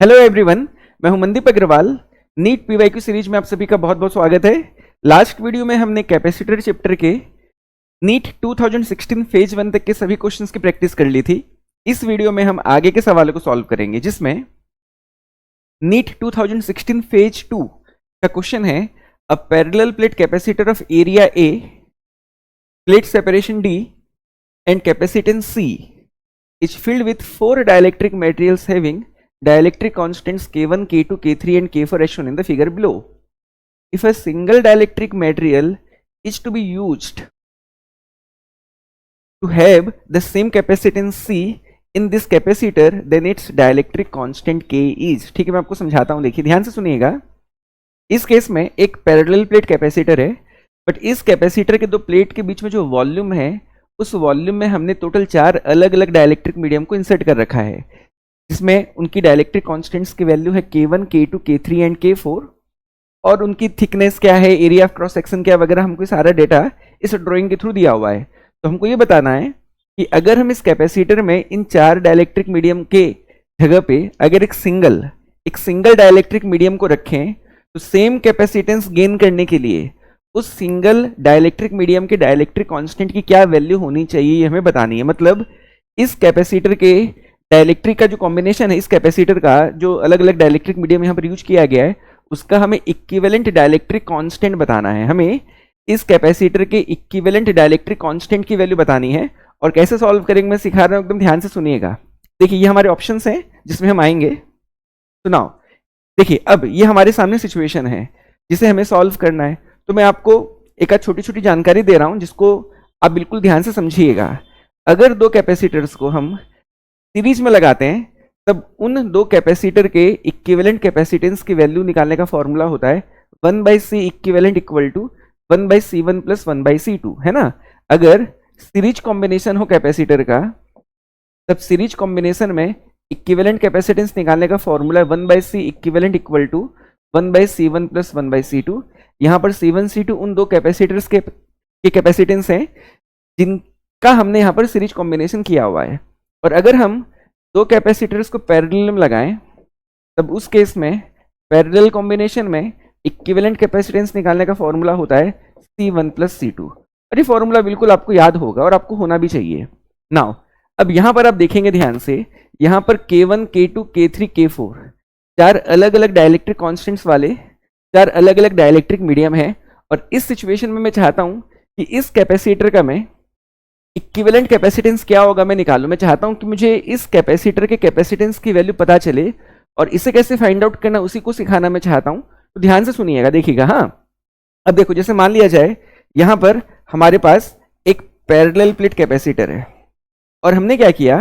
Hello everyone, मैं हूं Mandeep Agarwal. NEET PYQ series में आप सभी का बहुत बहुत स्वागत है। लास्ट वीडियो में हमने कैपेसिटर चैप्टर के नीट 2016 फेज 1 तक के सभी क्वेश्चंस की प्रैक्टिस कर ली थी। इस वीडियो में हम आगे के सवालों को सॉल्व करेंगे, जिसमें नीट 2016 फेज 2 का क्वेश्चन है अ parallel plate capacitor of area A, plate separation D and capacitance C is filled with 4 dielectric materials having dielectric constants K1, K2, K3 and K4 as shown in the figure below. If a single dielectric material is to be used to have the same capacitance C in this capacitor, then its dielectric constant K is. ठीक है, मैं आपको समझाता हूं, देखिए ध्यान से सुनिएगा। इस केस में एक पैरेलल प्लेट कैपेसिटर है, बट इस कैपेसिटर के दो प्लेट के बीच में जो वॉल्यूम है, उस वॉल्यूम में हमने टोटल 4 अलग अलग डाइलेक्ट्रिक मीडियम को इंसर्ट कर रखा है, जिसमें उनकी डाइलेक्ट्रिक कांस्टेंट्स की वैल्यू है K1, K2, K3 and K4, और उनकी थिकनेस क्या है, एरिया ऑफ क्रॉस सेक्शन क्या वगैरह, हमको सारा डेटा इस ड्राइंग के थ्रू दिया हुआ है। तो हमको ये बताना है कि अगर हम इस कैपेसिटर में इन 4 डाइलेक्ट्रिक मीडियम के जगह पे अगर एक सिंगल डाइलेक्ट्रिक मीडियम को रखें, तो सेम कैपेसिटेंस गेन करने के लिए उस सिंगल डाइलेक्ट्रिक मीडियम के डाइलेक्ट्रिक कांस्टेंट की क्या वैल्यू होनी चाहिए, ये हमें बतानी है। मतलब इस कैपेसिटर के डाइलेक्ट्रिक का जो कॉम्बिनेशन है, इस कैपेसिटर का जो अलग अलग डाइलेक्ट्रिक मीडियम यहाँ पर यूज किया गया है, उसका हमें इक्विवेलेंट डाइलेक्ट्रिक कांस्टेंट बताना है। हमें इस कैपेसिटर के इक्विवेलेंट डाइलेक्ट्रिक कांस्टेंट की वैल्यू बतानी है। और कैसे सॉल्व करेंगे मैं सिखा रहा हूँ, एकदम ध्यान से सुनिएगा। देखिए ये हमारे ऑप्शंस हैं जिसमें हम आएंगे। सुनाओ, देखिए अब ये हमारे सामने सिचुएशन है जिसे हमें सॉल्व करना है। तो मैं आपको एक छोटी छोटी जानकारी दे रहा हूं, जिसको आप बिल्कुल ध्यान से समझिएगा। अगर दो कैपेसिटर्स को हम सीरीज में लगाते हैं, तब उन दो कैपेसिटर के इक्विवेलेंट कैपेसिटेंस की वैल्यू निकालने का फॉर्मूला होता है 1/C equivalent equal to 1/C1 plus 1/C2, है ना। अगर सीरीज कॉम्बिनेशन हो कैपेसिटर का, तब सीरीज कॉम्बिनेशन में इक्विवेलेंट कैपेसिटेंस निकालने का formula 1/C equivalent equal to 1/C1 plus 1/C2। यहाँ पर C1 C2 उन दो कैपेसिटर्स के कैपेसिटेंस हैं जिनका हमने यहाँ पर सीरीज कॉम्बिनेशन किया हुआ है। और अगर हम दो कैपेसिटर्स को पैरेलल में लगाएं, तब उस केस में पैरेलल कॉम्बिनेशन में इक्विवेलेंट कैपेसिटेंस निकालने का फॉर्मूला होता है C1 प्लस C2। और ये फॉर्मूला बिल्कुल आपको याद होगा और आपको होना भी चाहिए। नाउ अब यहाँ पर आप देखेंगे ध्यान से, यहाँ पर K1, K2, K3, K4 4 अलग अलग डाइलेक्ट्रिक कॉन्स्टेंट्स वाले 4 अलग अलग डाइलेक्ट्रिक मीडियम है। और इस सिचुएशन में मैं चाहता हूं कि इस कैपेसिटर का मैं इक्विवेलेंट कैपेसिटेंस क्या होगा मैं निकालूं। मैं चाहता हूं कि मुझे इस कैपेसिटर के कैपेसिटेंस की वैल्यू पता चले, और इसे कैसे फाइंड आउट करना उसी को सिखाना मैं चाहता हूं। तो ध्यान से सुनिएगा, देखिएगा। हाँ, अब देखो, जैसे मान लिया जाए यहां पर हमारे पास एक पैरेलल प्लेट कैपेसिटर है, और हमने क्या किया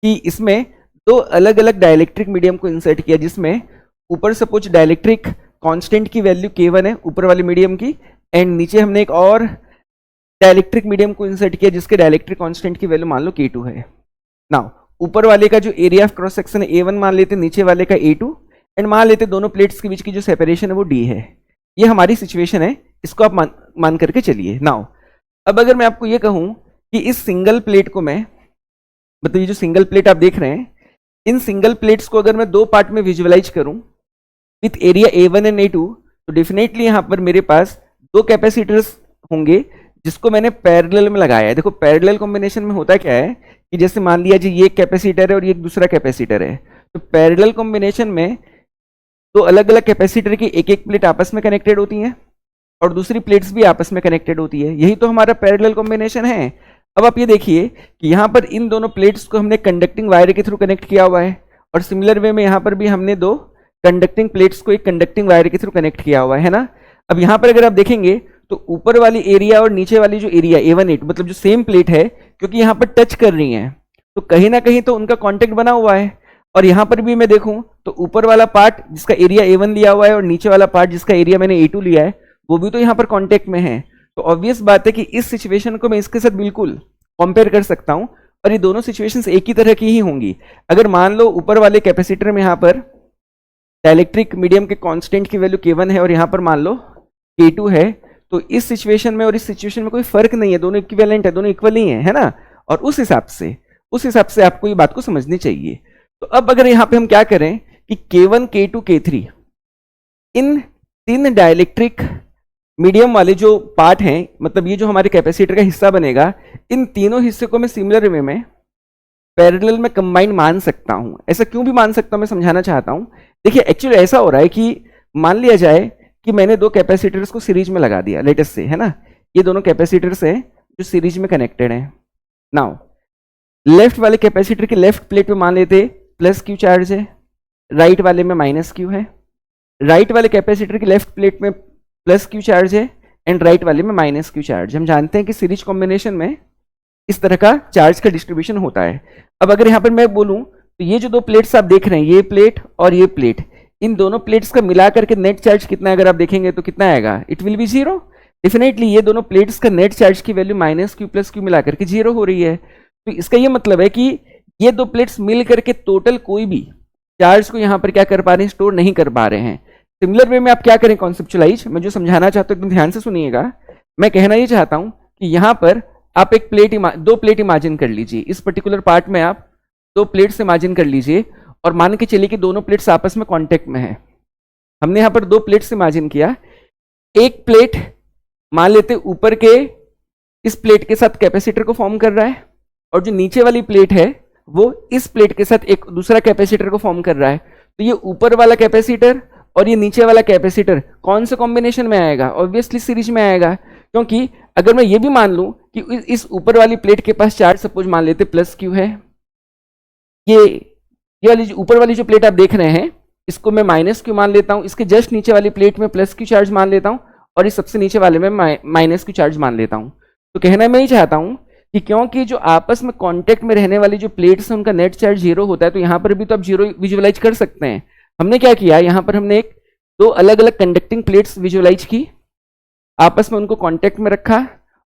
कि इसमें दो अलग अलग डाइलेक्ट्रिक मीडियम को इंसर्ट किया, जिसमें ऊपर सपोज डाइलेक्ट्रिक कांस्टेंट की वैल्यू K1 है ऊपर वाले मीडियम की, एंड नीचे हमने एक और डाइलेक्ट्रिक मीडियम को इंसर्ट किया जिसके डाइलेक्ट्रिक कांस्टेंट की वैल्यू मान लो K2 है। नाउ ऊपर वाले का जो एरिया ऑफ क्रॉस सेक्शन है A1 मान लेते, नीचे वाले का A2, एंड मान लेते दोनों प्लेट्स के बीच की जो सेपरेशन है वो D है। ये हमारी सिचुएशन है, इसको आप मान करके चलिए। नाउ अब अगर मैं आपको ये कहूँ कि इस सिंगल प्लेट को मैं, मतलब ये जो सिंगल प्लेट आप देख रहे हैं, इन सिंगल प्लेट्स को अगर मैं दो पार्ट में विजुअलाइज करूं with area A1 and A2, तो डेफिनेटली यहाँ पर मेरे पास दो कैपेसिटर्स होंगे जिसको मैंने पैरेलल में लगाया है। देखो पैरेलल कॉम्बिनेशन में होता क्या है कि जैसे मान लिया जी ये एक कैपेसिटर है और ये एक दूसरा कैपेसिटर है, तो पैरेलल कॉम्बिनेशन में दो अलग अलग कैपेसिटर की एक एक प्लेट आपस में कनेक्टेड होती हैं और दूसरी प्लेट्स भी आपस में कनेक्टेड होती है। यही तो हमारा पैरेलल कॉम्बिनेशन है। अब आप ये देखिए कि यहाँ पर इन दोनों प्लेट्स को हमने कंडक्टिंग वायर के थ्रू कनेक्ट किया हुआ है, और सिमिलर वे में यहाँ पर भी हमने दो कंडक्टिंग प्लेट्स को एक कंडक्टिंग वायर के थ्रू कनेक्ट किया हुआ है ना। अब यहाँ पर अगर आप देखेंगे तो ऊपर वाली एरिया और नीचे वाली जो एरिया A1 A2 मतलब जो सेम प्लेट है, क्योंकि यहाँ पर टच कर रही हैं, तो कहीं ना कहीं तो उनका कॉन्टेक्ट बना हुआ है। और यहाँ पर भी मैं देखूँ तो ऊपर वाला पार्ट जिसका एरिया A1 लिया हुआ है और नीचे वाला पार्ट जिसका एरिया मैंने A2 लिया है, वो भी तो यहाँ पर कॉन्टेक्ट में है। तो ऑब्वियस बात है कि इस सिचुएशन को मैं इसके साथ बिल्कुल कंपेयर कर सकता हूं, और ये दोनों सिचुएशंस एक ही तरह की ही होंगी। अगर मान लो ऊपर वाले कैपेसिटर में यहाँ पर डाइलेक्ट्रिक मीडियम के कांस्टेंट की वैल्यू K1 है और यहाँ पर मान लो K2 है, तो इस सिचुएशन में और इस सिचुएशन में कोई फर्क नहीं है, दोनों इक्विवेलेंट है, दोनों इक्वल ही है ना। और उस हिसाब से आपको ये बात को समझनी चाहिए। तो अब अगर यहाँ पे हम क्या करें कि K1 K2 K3 इन तीन डाइलेक्ट्रिक मीडियम वाले जो पार्ट हैं, मतलब ये जो हमारे कैपेसिटर का हिस्सा बनेगा, इन तीनों हिस्से को मैं सिमिलर वे में पैरेलल में कंबाइन मान सकता हूं। ऐसा क्यों भी मान सकता हूं मैं समझाना चाहता हूं। देखिए एक्चुअली ऐसा हो रहा है कि मान लिया जाए कि मैंने दो कैपेसिटर्स को सीरीज में लगा दिया लेटेस्ट से, है ना। ये दोनों कैपेसिटर्स हैं जो सीरीज में कनेक्टेड हैं। नाउ लेफ्ट वाले कैपेसिटर के लेफ्ट प्लेट पे मान लेते प्लस क्यू चार्ज है, राइट वाले में माइनस क्यू है। राइट वाले कैपेसिटर की लेफ्ट प्लेट में प्लस क्यू चार्ज है एंड राइट वाले में माइनस क्यू चार्ज। हम जानते हैं कि सीरीज कॉम्बिनेशन में इस तरह का चार्ज का डिस्ट्रीब्यूशन होता है। अब अगर यहाँ पर मैं बोलूं तो ये जो दो प्लेट्स आप देख रहे हैं, ये प्लेट और ये प्लेट, इन दोनों प्लेट्स का मिला करके नेट चार्ज कितना है अगर आप देखेंगे तो कितना आएगा, it will B zero. Definitely ये दोनों प्लेट्स का नेट चार्ज की value minus Q plus Q मिला करके जीरो हो रही है। तो इसका ये मतलब है कि ये दो प्लेट्स मिल करके टोटल कोई भी चार्ज को यहाँ पर क्या कर पा रहे हैं, स्टोर नहीं कर पा रहे हैं। सिमिलर वे में आप क्या करें कॉन्सेप्चुअलाइज, मैं जो समझाना चाहता हूँ एकदम ध्यान से सुनिएगा। मैं कहना ये चाहता हूँ कि यहाँ पर आप एक दो प्लेट इमेजिन कर लीजिए। इस पर्टिकुलर पार्ट में आप दो प्लेट्स इमेजिन कर लीजिए और मान के चलिए कि दोनों प्लेट्स आपस में कांटेक्ट में है। हमने यहाँ पर दो प्लेट्स इमेजिन किया। एक प्लेट मान लेते ऊपर के इस प्लेट के साथ कैपेसिटर को फॉर्म कर रहा है और जो नीचे वाली प्लेट है वो इस प्लेट के साथ एक दूसरा कैपेसिटर को फॉर्म कर रहा है। तो ये ऊपर वाला कैपेसिटर और ये नीचे वाला कैपेसिटर कौन से कॉम्बिनेशन में आएगा, ऑब्वियसली सीरीज में आएगा। क्योंकि अगर मैं ये भी मान लूं कि इस ऊपर वाली प्लेट के पास चार्ज सपोज मान लेते प्लस क्यू है, ये वाली ऊपर वाली जो प्लेट आप देख रहे हैं इसको मैं माइनस क्यू मान लेता हूं, इसके जस्ट नीचे वाली प्लेट में प्लस क्यू चार्ज मान लेता हूं और इस सबसे नीचे वाले में माइनस क्यू चार्ज मान लेता हूं। तो कहना मैं ये चाहता हूं कि क्योंकि जो आपस में कांटेक्ट में रहने वाली जो प्लेट्स हैं उनका नेट चार्ज जीरो होता है, तो यहाँ पर भी तो आप जीरो विजुअलाइज कर सकते हैं। हमने क्या किया, यहाँ पर हमने दो अलग अलग कंडक्टिंग प्लेट्स विजुअलाइज की, आपस में उनको कांटेक्ट में रखा,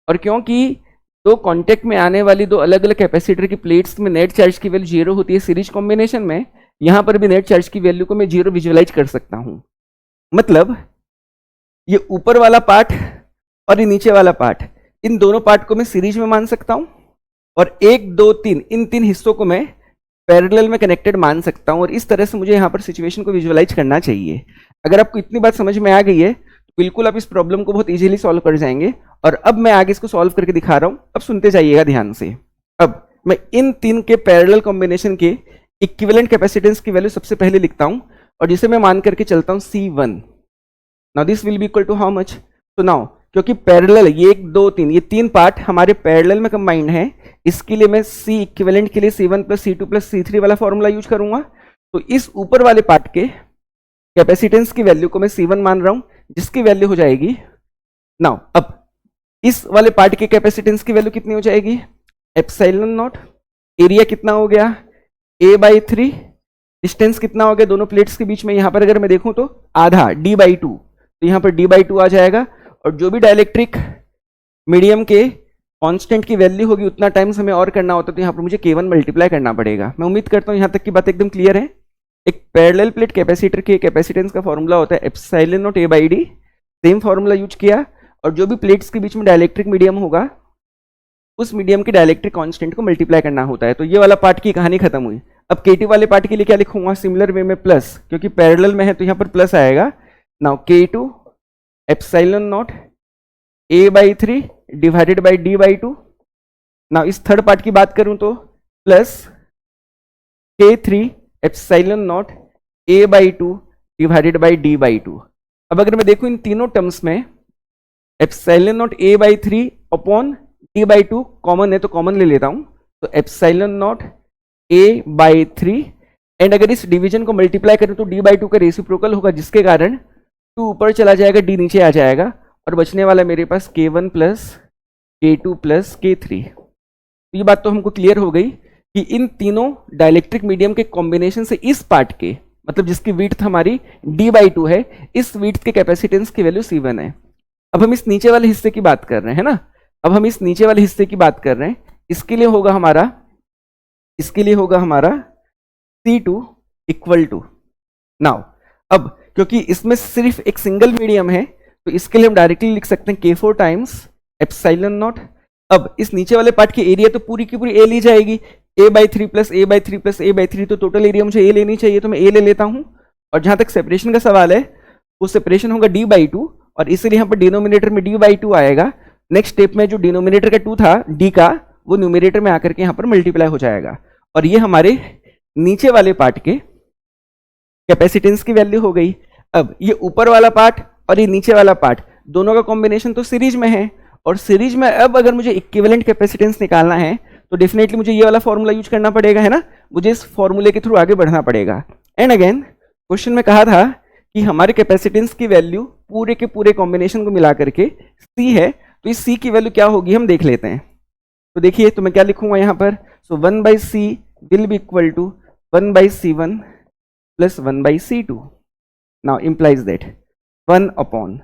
और क्योंकि दो कांटेक्ट में आने वाली दो अलग अलग कैपेसिटर की प्लेट्स में नेट चार्ज की वैल्यू जीरो होती है सीरीज कॉम्बिनेशन में, यहाँ पर भी नेट चार्ज की वैल्यू को मैं जीरो विजुअलाइज कर सकता हूँ। मतलब ये ऊपर वाला पार्ट और ये नीचे वाला पार्ट, इन दोनों पार्ट को मैं सीरीज में मान सकता हूँ और एक दो तीन इन तीन हिस्सों को मैं पैरेलल में कनेक्टेड मान सकता हूँ। और इस तरह से मुझे यहाँ पर सिचुएशन को विजुअलाइज करना चाहिए। अगर आपको इतनी बात समझ में आ गई है तो बिल्कुल आप इस प्रॉब्लम को बहुत इजीली सॉल्व कर जाएंगे। और अब मैं आगे इसको सॉल्व करके दिखा रहा हूँ, अब सुनते जाइएगा ध्यान से। अब मैं इन तीन के पैरेलल कॉम्बिनेशन के इक्विवेलेंट कैपेसिटेंस की वैल्यू सबसे पहले लिखता हूँ और जिसे मैं मान करके चलता हूँ C1। Now this will be equal to how much, तो नाउ क्योंकि पैरेलल ये एक दो तीन ये तीन पार्ट हमारे पैरेलल में कंबाइंड है, इसके लिए मैं C इक्विवेलेंट के लिए C1 plus C2 plus C3 वाला फॉर्मूला यूज करूंगा। तो इस ऊपर वाले पार्ट के कैपेसिटेंस की वैल्यू को मैं C1 मान रहा हूं, जिसकी वैल्यू हो जाएगी, नाउ अब इस वाले पार्ट के कैपेसिटेंस की वैल्यू कितनी हो जाएगी, एप्सिलॉन नॉट। एरिया कितना हो गया, A/3। डिस्टेंस कितना हो गया दोनों प्लेट्स के बीच में, यहां पर अगर मैं देखूं तो आधा D/2, तो यहां पर D/2 आ जाएगा। और जो भी डाइलेक्ट्रिक मीडियम के कांस्टेंट की वैल्यू होगी उतना टाइम्स हमें और करना होता है, तो यहाँ पर मुझे K1 मल्टीप्लाई करना पड़ेगा। मैं उम्मीद करता हूँ यहाँ तक की बात एकदम क्लियर है। एक पैरेलल प्लेट कैपेसिटर के कैपेसिटेंस का फॉर्मूला होता है epsilon not A/d, same formula use किया, और जो भी प्लेट्स के बीच में डाइलेक्ट्रिक मीडियम होगा उस मीडियम के डाइलेक्ट्रिक कांस्टेंट को मल्टीप्लाई करना होता है। तो ये वाला पार्ट की कहानी खत्म हुई। अब K2 वाले पार्ट के लिए क्या लिखूंगा, सिमिलर वे में प्लस, क्योंकि पैरेलल में है तो यहाँ पर प्लस आएगा। Now K2 epsilon not A/3 divided by D/2। Now इस थर्ड पार्ट की बात करूं तो plus K3 epsilon not A/2 divided by D/2। अब अगर मैं देखूं इन तीनों टर्म्स में epsilon not A/3 upon D/2 common है तो कॉमन ले लेता हूं, तो एप्सिलॉन नॉट A/3, एंड अगर इस डिवीजन को मल्टीप्लाई करें तो D/2 का रेसिप्रोकल होगा, जिसके कारण 2 ऊपर चला जाएगा, D नीचे आ जाएगा, और बचने वाला मेरे पास K1 plus K2 plus K3। तो ये बात तो हमको क्लियर हो गई कि इन तीनों डाइलेक्ट्रिक मीडियम के कॉम्बिनेशन से इस पार्ट के, मतलब जिसकी विड्थ हमारी D/2 है, इस विड्थ के कैपेसिटेंस की वैल्यू C1 है। अब हम इस नीचे वाले हिस्से की बात कर रहे हैं ना, अब हम इस नीचे वाले हिस्से की बात कर रहे हैं, इसके लिए होगा हमारा C2 इक्वल टू, नाउ अब क्योंकि इसमें सिर्फ एक सिंगल मीडियम है तो इसके लिए हम डायरेक्टली लिख सकते हैं K4 टाइम्स एप्सिलॉन नॉट। अब इस नीचे वाले पार्ट की एरिया तो पूरी की पूरी ए ली जाएगी, a/3 plus a/3 plus a/3, तो टोटल एरिया मुझे a लेनी चाहिए, तो मैं a ले लेता हूं। और जहां तक सेपरेशन का सवाल है, वो सेपरेशन होगा d/2, और इसीलिए यहाँ पर डिनोमिनेटर में d/2 आएगा। नेक्स्ट स्टेप में जो डिनोमिनेटर का 2 था d का, वो न्यूमिनेटर में आकर के यहाँ पर मल्टीप्लाई हो जाएगा, और ये हमारे नीचे वाले पार्ट के कैपेसिटेंस की वैल्यू हो गई। अब ये ऊपर वाला पार्ट और ये नीचे वाला पार्ट, दोनों का कॉम्बिनेशन तो सीरीज में है, और सीरीज में अब अगर मुझे इक्विवेलेंट कैपेसिटेंस निकालना है तो डेफिनेटली मुझे ये वाला फॉर्मूला यूज करना पड़ेगा, है ना। मुझे इस फॉर्मूले के थ्रू आगे बढ़ना पड़ेगा। एंड अगेन क्वेश्चन में कहा था कि हमारे कैपेसिटेंस की वैल्यू पूरे के पूरे कॉम्बिनेशन को मिला करके C है, तो इस C की वैल्यू क्या होगी हम देख लेते हैं। तो देखिए, तो मैं क्या लिखूंगा यहाँ पर, so 1/C will be equal to 1/C1 plus 1/C2। Now implies that 1 upon,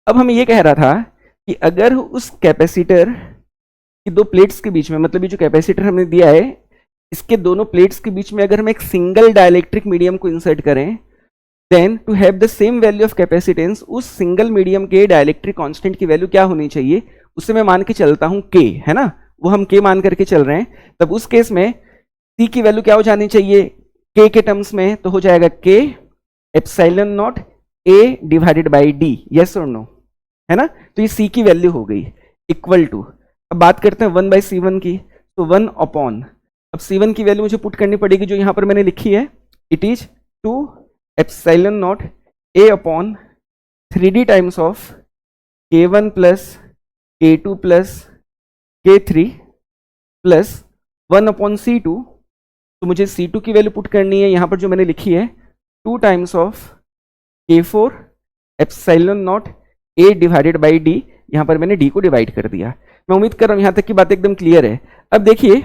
अब हमें ये कह रहा था कि अगर उस कैपेसिटर की दो प्लेट्स के बीच में, मतलब ये जो कैपेसिटर हमने दिया है, इसके दोनों प्लेट्स के बीच में अगर हम एक सिंगल डाइलेक्ट्रिक मीडियम को इंसर्ट करें, then to have the same value of capacitance, उस सिंगल मीडियम के डाइलेक्ट्रिक कांस्टेंट की वैल्यू क्या होनी चाहिए, उससे मैं मान के चलता हूं k, है ना, वो हम k मान करके चल रहे हैं। तब उस केस में c की वैल्यू क्या हो जानी चाहिए k के टर्म्स में, तो हो जाएगा k epsilon naught a divided by d, yes और नो, है ना। तो ये c की वैल्यू हो गई इक्वल टू, अब बात करते हैं 1/C1 की, तो 1 अपॉन, अब C1 की वैल्यू मुझे पुट करनी पड़ेगी जो यहां पर मैंने लिखी है, it is 2 epsilon naught a upon 3d times of k1 plus k2 plus k3 plus 1 upon C2। तो मुझे C2 की वैल्यू पुट करनी है यहां पर जो मैंने लिखी है, 2 times of k4 epsilon naught a divided by d, यहां पर मैंने d को डिवाइड कर दिया। मैं उम्मीद कर रहा हूं यहां तक की बात एकदम क्लियर है। अब देखिए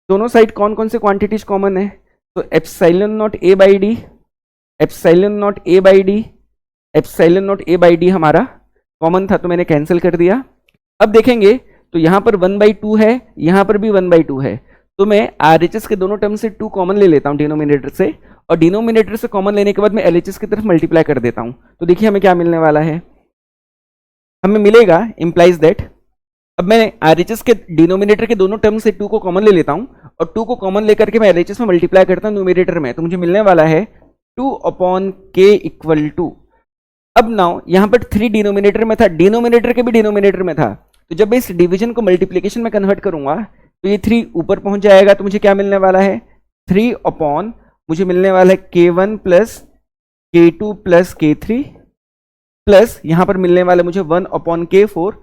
दोनों साइड कौन कौन से क्वांटिटीज कॉमन है, तो epsilon naught a by D, epsilon naught a by D, epsilon naught a by D हमारा कॉमन था, तो मैंने कैंसिल कर दिया। अब देखेंगे तो यहां पर 1/2 है, यहां पर भी 1/2 है, तो मैं RHS के दोनों टर्म से 2 कॉमन ले लेता हूं डिनोमिनेटर से, और डिनोमिनेटर से कॉमन लेने के बाद मैं LHS की तरफ मल्टीप्लाई कर देता हूं। तो देखिए हमें क्या मिलने वाला है, हमें मिलेगा इम्प्लाइज दैट, अब मैं RHS के डिनोमिनेटर के दोनों टर्म से 2 को कॉमन ले लेता हूं, और 2 को कॉमन लेकर के मैं LHS में मल्टीप्लाई करता हूं न्यूमिनेटर में, तो मुझे मिलने वाला है 2 अपॉन k इक्वल टू, अब नाउ यहां पर 3 डिनोमिनेटर में था, डिनोमिनेटर के भी डिनोमिनेटर में था, तो जब मैं इस डिवीजन को मल्टीप्लिकेशन में कन्वर्ट करूंगा तो ये 3 ऊपर पहुंच जाएगा, तो मुझे क्या मिलने वाला है 3 अपॉन, मुझे मिलने वाला है k1 plus k2 plus k3 plus यहां पर मिलने वाला मुझे 1 अपॉन k4,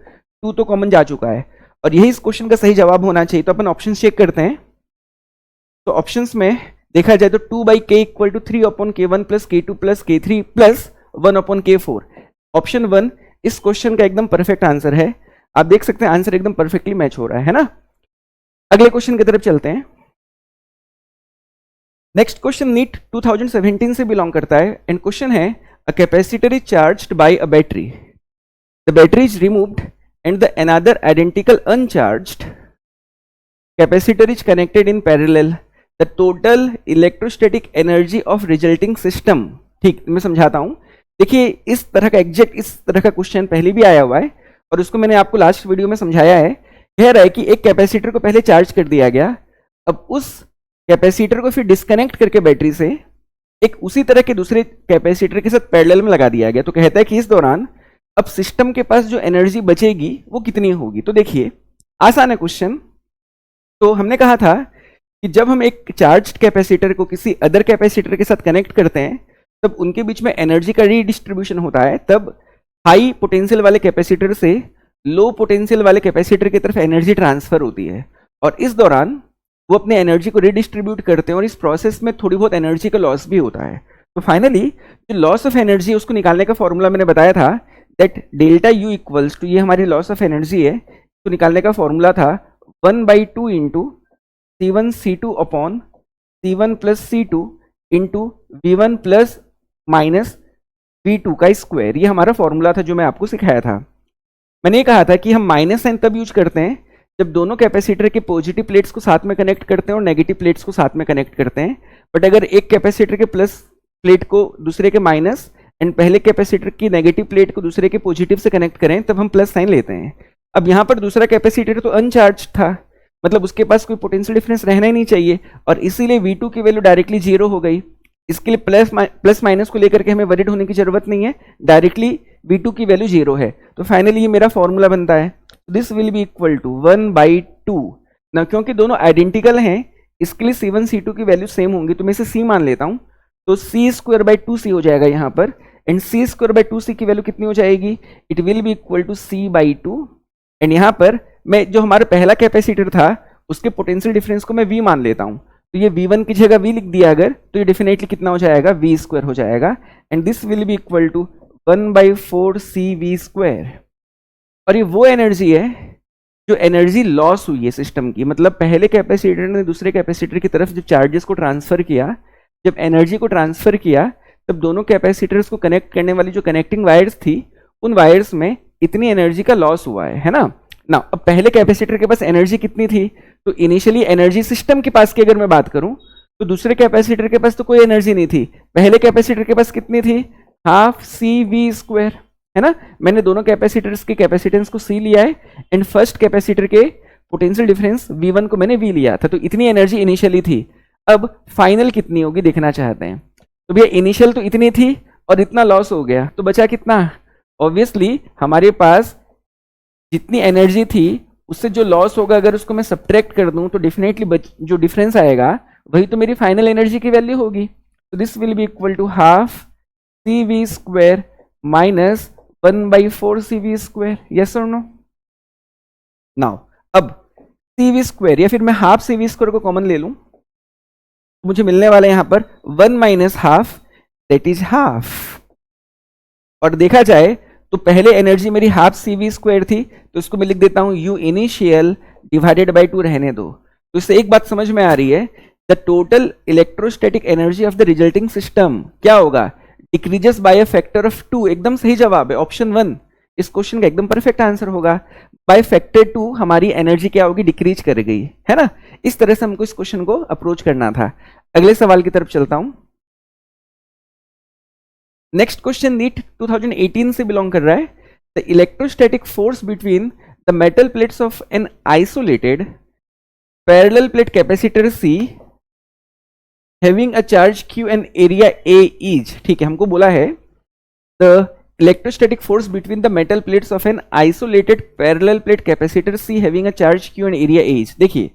2 तो कॉमन जा चुका है, और यही इस क्वेश्चन का सही जवाब होना चाहिए। तो अपन ऑप्शन चेक करते हैं, तो ऑप्शंस में देखा जाए तो 2/k equal to 3 upon k1 plus k2 plus k3 plus 1 upon k4, option 1 इस क्वेश्चन का एकदम परफेक्ट आंसर है। आप देख सकते हैं आंसर एकदम परफेक्टली मैच हो रहा है ना। अगले क्वेश्चन की तरफ चलते हैं। नेक्स्ट क्वेश्चन नीट 2017 से बिलोंग करता है, एंड क्वेश्चन है a capacitor is charged bye a battery, the battery is removed and the another identical uncharged capacitor is connected in parallel, the total electrostatic energy of resulting system। ठीक, मैं समझाता हूं। देखिए इस तरह का एग्जैक्ट इस तरह का क्वेश्चन पहले भी आया हुआ है, और उसको मैंने आपको लास्ट वीडियो में समझाया है। कह रहा है कि एक कैपेसिटर को पहले चार्ज कर दिया गया, अब उस कैपेसिटर को फिर डिस्कनेक्ट करके बैटरी से एक उसी तरह के दूसरे कैपेसिटर के साथ पैरेलल में लगा दिया गया। तो कहता है कि इस दौरान अब सिस्टम के पास जो एनर्जी बचेगी वो कितनी होगी। तो देखिए आसान है क्वेश्चन। तो हमने कहा था कि जब हम एक चार्ज्ड कैपेसिटर को किसी अदर कैपेसिटर के साथ कनेक्ट करते हैं तब उनके बीच में एनर्जी का रीडिस्ट्रीब्यूशन होता है, तब हाई पोटेंशियल वाले कैपेसिटर से लो पोटेंशियल वाले कैपेसिटर की तरफ एनर्जी ट्रांसफर होती है, और इस दौरान वो अपने एनर्जी को रीडिस्ट्रीब्यूट करते हैं, और इस प्रोसेस में थोड़ी बहुत एनर्जी का लॉस भी होता है। तो फाइनली जो लॉस ऑफ एनर्जी उसको निकालने का फॉर्मूला मैंने बताया था, that delta U equals to, ये हमारी लॉस ऑफ एनर्जी है, तो निकालने का फॉर्मूला था 1/2 into C1 C2 upon C1 plus C2 into V1 plus minus V2 का स्क्वायर। ये हमारा फॉर्मूला था जो मैं आपको सिखाया था। मैंने ये कहा था कि हम माइनस साइन तब यूज करते हैं जब दोनों कैपेसिटर के पॉजिटिव प्लेट्स को साथ में कनेक्ट करते हैं और नेगेटिव प्लेट्स को साथ में कनेक्ट करते हैं, बट अगर एक कैपेसिटर के प्लस प्लेट को दूसरे के माइनस एंड पहले कैपेसिटर की नेगेटिव प्लेट को दूसरे के पॉजिटिव से कनेक्ट करें तब हम प्लस साइन लेते हैं। अब यहाँ पर दूसरा कैपेसिटर तो अनचार्ज था, मतलब उसके पास कोई पोटेंशियल डिफरेंस रहना ही नहीं चाहिए, और इसीलिए V2 की वैल्यू डायरेक्टली 0 हो गई। इसके लिए प्लस माइनस को लेकर के हमें वरीड होने की जरूरत नहीं है, डायरेक्टली V2 की वैल्यू 0 है। तो फाइनली ये मेरा फॉर्मूला बनता है, this will be equal to 1/2 ना, क्योंकि दोनों आइडेंटिकल हैं इसके लिए C1 C2 की वैल्यू सेम होंगी, तो मैं इसे C मान लेता हूँ। तो C²/2C हो जाएगा यहाँ पर, एंड C²/2C की वैल्यू कितनी हो जाएगी, it will be equal to C/2। And यहाँ पर मैं जो हमारा पहला कैपेसिटर था उसके पोटेंशियल डिफरेंस को मैं V मान लेता हूँ, तो ये V1 की जगह V लिख दिया अगर, तो ये डेफिनेटली कितना हो जाएगा, V² हो जाएगा, and this will be equal to 1/4CV²। और ये वो एनर्जी है जो एनर्जी लॉस हुई है सिस्टम की, मतलब पहले कैपेसिटर ने दूसरे कैपेसिटर की तरफ जब चार्जेस को ट्रांसफर किया, जब एनर्जी को ट्रांसफर किया, तब दोनों कैपेसिटर्स को कनेक्ट करने वाली जो कनेक्टिंग वायर्स थी, उन वायर्स में इतनी एनर्जी का लॉस हुआ है ना। ना अब पहले कैपेसिटर के पास एनर्जी कितनी थी, तो इनिशियली एनर्जी सिस्टम के पास की अगर मैं बात करूं, तो दूसरे कैपेसिटर के पास तो कोई एनर्जी नहीं थी, पहले कैपेसिटर के पास कितनी थी, हाफ CV², है ना। मैंने दोनों कैपेसिटर्स के कैपेसिटेंस को C लिया है, एंड फर्स्ट कैपेसिटर के पोटेंशियल डिफरेंस V1 को मैंने V लिया था, तो इतनी एनर्जी इनिशियली थी। अब फाइनल कितनी होगी देखना चाहते हैं, तो भैया इनिशियल तो इतनी थी और इतना लॉस हो गया, तो बचा कितना, ऑब्वियसली हमारे पास जितनी एनर्जी थी उससे जो लॉस होगा अगर उसको मैं सब्ट्रैक्ट कर दूं, तो डेफिनेटली जो डिफरेंस आएगा वही तो मेरी फाइनल एनर्जी की वैल्यू होगी। तो this will be equal to half CV² minus 1/4CV², yes और नो। नाउ अब CV² या फिर मैं हाफ CV² को कॉमन ले लूं, तो मुझे मिलने वाला है यहां पर 1 minus half, that is half. और देखा जाए तो पहले एनर्जी मेरी हाफ CV² थी, तो इसको मैं लिख देता हूं U इनिशियल डिवाइडेड बाय 2 रहने दो। तो इससे एक बात समझ में आ रही है, the total electrostatic energy of the resulting system क्या होगा, decreases by a factor of 2। एकदम सही जवाब है ऑप्शन 1, इस क्वेश्चन का एकदम परफेक्ट आंसर होगा। बाय फैक्टर 2 हमारी एनर्जी क्या होगी, डिक्रीज कर गई, है ना। इस तरह से हमको इस क्वेश्चन को अप्रोच करना था। अगले सवाल की तरफ चलता हूं। नेक्स्ट क्वेश्चन नीट 2018 से बिलोंग कर रहा है। The electrostatic force between the metal plates of an isolated parallel plate capacitor C having a charge Q and area A is, ठीक है, हमको बोला है the electrostatic force between the metal plates of an isolated parallel plate capacitor C having a charge Q and area A is. देखिए